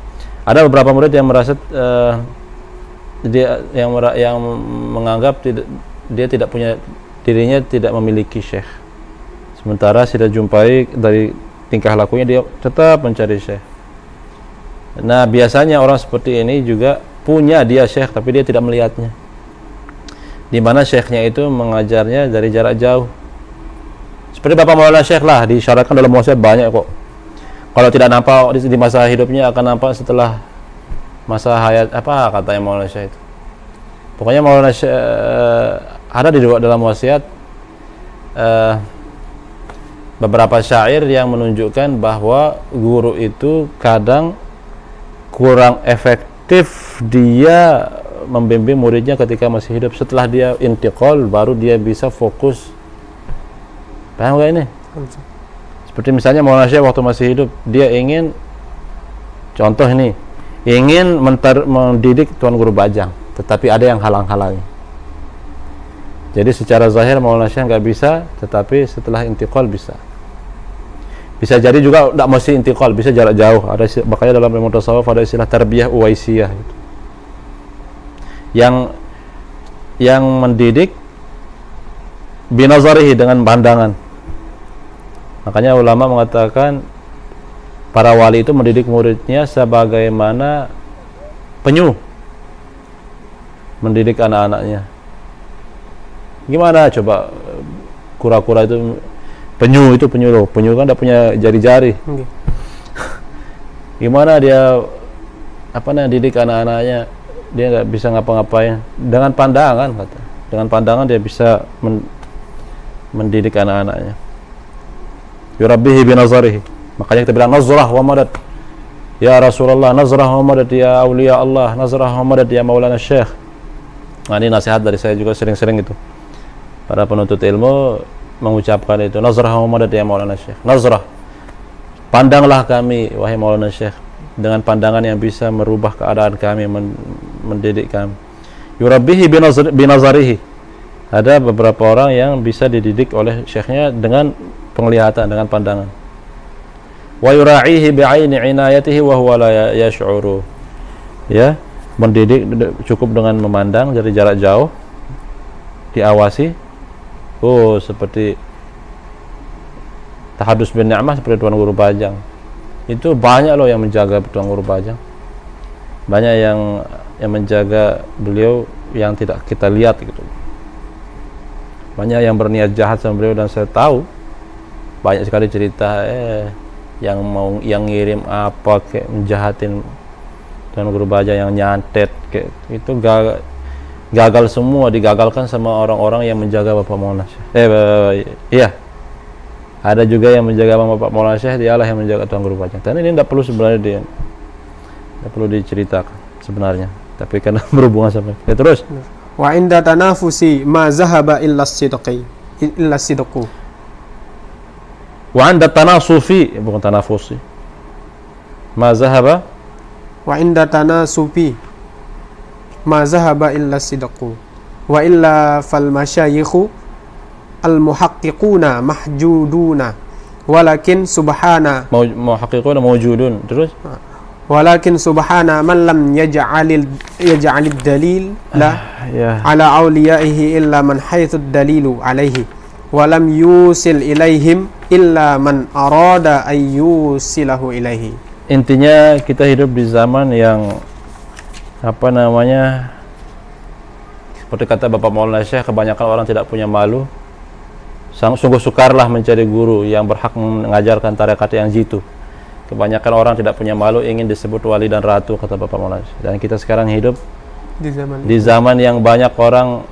Ada beberapa murid yang merasa yang menganggap dia tidak punya, dirinya tidak memiliki syekh, sementara sudah jumpai dari tingkah lakunya dia tetap mencari syekh. Nah, biasanya orang seperti ini juga punya dia syekh tapi dia tidak melihatnya, di mana syekhnya itu mengajarnya dari jarak jauh. Seperti Bapak Maulana Syekh lah, disyaratkan dalam wasiat banyak kok. Kalau tidak nampak di masa hidupnya, akan nampak setelah masa hayat, apa katanya Maulana Syekh itu. Pokoknya Maulana Syekh ada di dalam wasiat beberapa syair yang menunjukkan bahwa guru itu kadang kurang efektif dia membimbing muridnya ketika masih hidup. Setelah dia intiqal baru dia bisa fokus. Paham gak ini? Seperti misalnya Maulana Syekh waktu masih hidup, dia ingin, contoh ini, ingin mendidik Tuan Guru Bajang, tetapi ada yang halang-halangi. Jadi secara zahir Maulana Syekh nggak bisa, tetapi setelah intiqal bisa. Bisa jadi juga tidak mesti intiqal, bisa jarak jauh. Makanya dalam ilmu tasawuf ada istilah tarbiyah uwaisiyah gitu. Yang mendidik binazarihi, dengan pandangan. Makanya ulama mengatakan para wali itu mendidik muridnya sebagaimana penyu mendidik anak-anaknya. Gimana coba kura-kura itu, penyu loh, penyu kan tidak punya jari-jari. Gimana dia didik anak-anaknya, dia nggak bisa ngapa-ngapain dengan pandangan, kata. Dengan pandangan dia bisa mendidik anak-anaknya. Yurabbihi binazarihi. Makanya kita bilang nazrah wa madad. Ya Rasulullah, nazrah wa madad ya awliya Allah, nazrah wa madad ya Maulana Syekh. Nah, ini nasihat dari saya juga sering-sering itu. Para penuntut ilmu mengucapkan itu, nazrah Muhammad ya Maulana Syekh. Nazrah. Pandanglah kami wahai Maulana Syekh dengan pandangan yang bisa merubah keadaan kami, mendidik kami. Yurabbihi binazarihi. Ada beberapa orang yang bisa dididik oleh syekhnya dengan penglihatan, dengan pandangan. Wa yura'ihi bi'aini inayatihi wa huwa la yash'uru. Ya, mendidik cukup dengan memandang dari jarak jauh, diawasi. Oh, seperti tahadus bin ni'mah, seperti Tuan Guru Bajang. Itu banyak loh yang menjaga Tuan Guru Bajang. Banyak yang menjaga beliau yang tidak kita lihat gitu. Banyak yang berniat jahat sama beliau, dan saya tahu banyak sekali cerita yang ngirim apa kayak menjahatin Tuan Guru Bajang, yang nyantet kayak itu gagal semua, digagalkan sama orang-orang yang menjaga Bapak Maulana Syekh. Iya. Ada juga yang menjaga Bapak Maulana Syekh, dialah yang menjaga Tuan Guru Bajang. Dan ini tidak perlu sebenarnya tidak perlu diceritakan sebenarnya. Tapi karena berhubungan sama. Ya terus. Wa inda tanafusi ma zahaba illa sidqu. Wa inda tanasufi, bukan tanafusi. Ma zahaba. Wa inda tanasufi ma zahaba illa sidqu. Wa illa fal masyayikhu al muhaqqiquna mahjuduna. Walakin subhana muhaqqiquna mawjudun. Terus. Walakin subhana man lam yaj'alid dalil la ala awliyaihi illa man haitsu dalilu alaihi wa lam yusil ilaihim illa man arada ay yusilahu ilaihi. Intinya kita hidup di zaman yang seperti kata Bapak Maulana Syekh, kebanyakan orang tidak punya malu. Sungguh sukarlah mencari guru yang berhak mengajarkan tarekat yang jitu. Kebanyakan orang tidak punya malu, ingin disebut wali dan ratu, kata Bapak Maulana. Dan kita sekarang hidup di zaman yang banyak orang,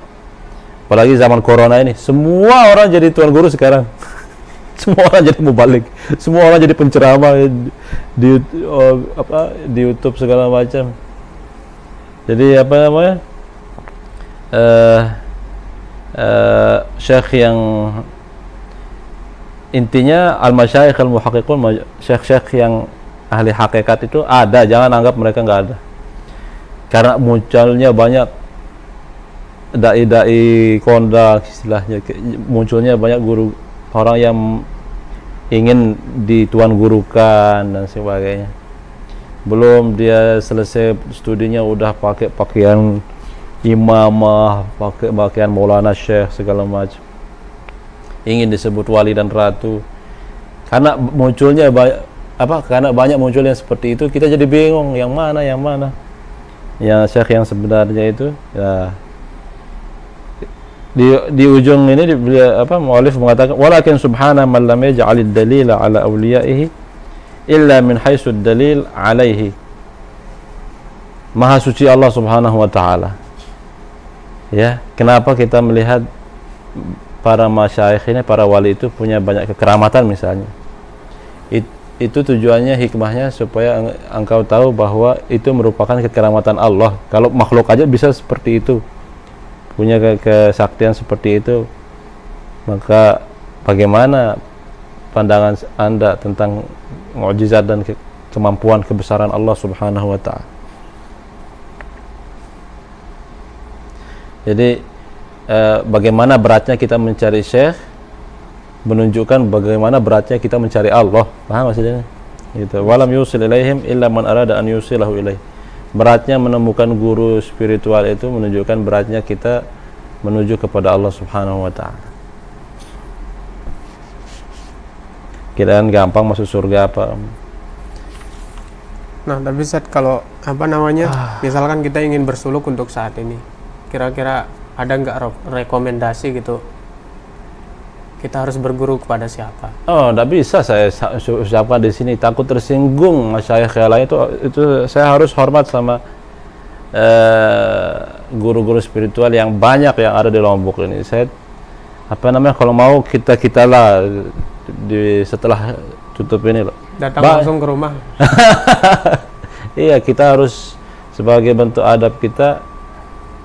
apalagi zaman corona ini, semua orang jadi tuan guru sekarang. Semua orang jadi mubalik, semua orang jadi penceramah di YouTube segala macam. Jadi syekh yang intinya al-masyayikh al-muhaqqiqun, syekh-syekh yang ahli hakikat itu ada, jangan anggap mereka nggak ada. Karena munculnya banyak dai-dai kondang istilahnya, munculnya banyak guru, orang yang ingin dituan gurukan dan sebagainya. Belum dia selesai studinya udah pakai pakaian imamah, pakai pakaian Maulana Syekh segala macam. Ingin disebut wali dan ratu. Karena munculnya karena banyak muncul yang seperti itu, kita jadi bingung yang mana. Yang syekh yang sebenarnya itu ya. Di ujung ini muallif mengatakan walakin subhana man lam yaj'alid dalila ala awliyaihi illa min haitsu dalil alaihi. Maha suci Allah Subhanahu wa taala. Ya, kenapa kita melihat para masyayikh ini, para wali itu punya banyak kekeramatan misalnya. Itu tujuannya, hikmahnya supaya engkau tahu bahwa itu merupakan kekeramatan Allah. Kalau makhluk aja bisa seperti itu, punya kesaktian seperti itu, maka bagaimana pandangan Anda tentang mukjizat dan kemampuan kebesaran Allah Subhanahu wa taala. Jadi bagaimana beratnya kita mencari syekh menunjukkan bagaimana beratnya kita mencari Allah. Paham maksudnya? Gitu. Walam yusil ilaihim illa man arada an yusilahu ilaih. Beratnya menemukan guru spiritual itu menunjukkan beratnya kita menuju kepada Allah Subhanahu wa taala. Kiraan gampang masuk surga apa? Nah, tapi Ustaz, kalau misalkan kita ingin bersuluk untuk saat ini, kira-kira ada nggak rekomendasi gitu? Kita harus berguru kepada siapa? Oh, tidak bisa saya ucapkan di sini, takut tersinggung masyayikh lain. Itu saya harus hormat sama guru-guru spiritual yang banyak yang ada di Lombok ini. Saya kalau mau kita lah setelah tutup ini loh. Datang langsung ke rumah. Iya, kita harus sebagai bentuk adab kita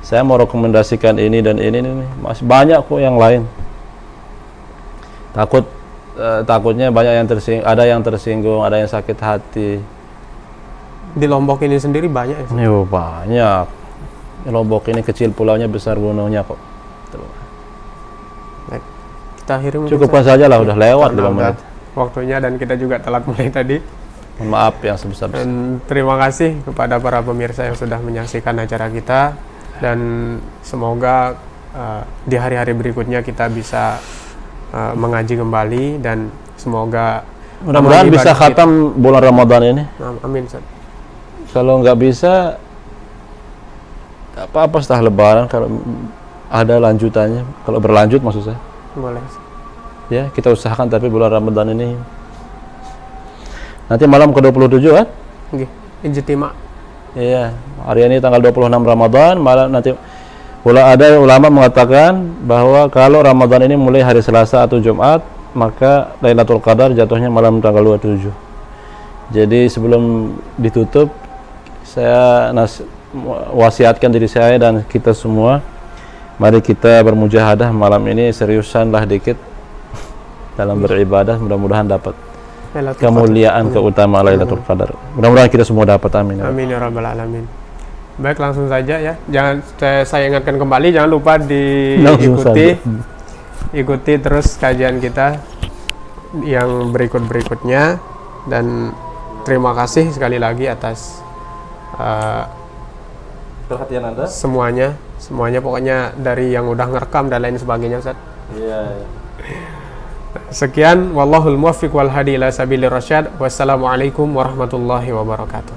saya mau rekomendasikan ini dan ini, masih banyak kok yang lain. Takutnya banyak yang tersinggung, ada yang sakit hati. Di Lombok ini sendiri banyak ya? Yo, banyak. Lombok ini kecil pulaunya, besar gunungnya kok. Baik, kita akhiri cukupkan saja lah, udah lewat 5 menit waktunya dan kita juga telat mulai tadi. Maaf yang sebesar-besar. Dan terima kasih kepada para pemirsa yang sudah menyaksikan acara kita, dan semoga di hari-hari berikutnya kita bisa mengaji kembali, dan semoga mudah-mudahan bisa khatam bulan Ramadan ini. Amin, Ustaz. Kalau nggak bisa, apa-apa setelah Lebaran kalau ada lanjutannya, kalau berlanjut maksud saya. Boleh. Ya, kita usahakan, tapi bulan Ramadan ini nanti malam ke-27 kan? Nggih, ijtima. Iya, hari ini tanggal 26 Ramadan, malam nanti ada ulama mengatakan bahwa kalau Ramadan ini mulai hari Selasa atau Jumat, maka Lailatul Qadar jatuhnya malam tanggal 27. Jadi sebelum ditutup, saya wasiatkan diri saya dan kita semua, mari kita bermujahadah malam ini, seriusanlah dikit dalam beribadah, mudah-mudahan dapat kemuliaan, keutamaan Lailatul Qadar. Mudah-mudahan kita semua dapat, amin. Amin ya rabbal alamin. Baik, langsung saja ya. Jangan, saya ingatkan kembali, jangan lupa ikuti terus kajian kita yang berikutnya, dan terima kasih sekali lagi atas perhatian Anda. Semuanya pokoknya, dari yang udah ngerekam dan lain sebagainya, Ustaz. Iya. Sekian, wallahul muwaffiq wal hadi ila sabilir rasyad. Wassalamualaikum warahmatullahi wabarakatuh.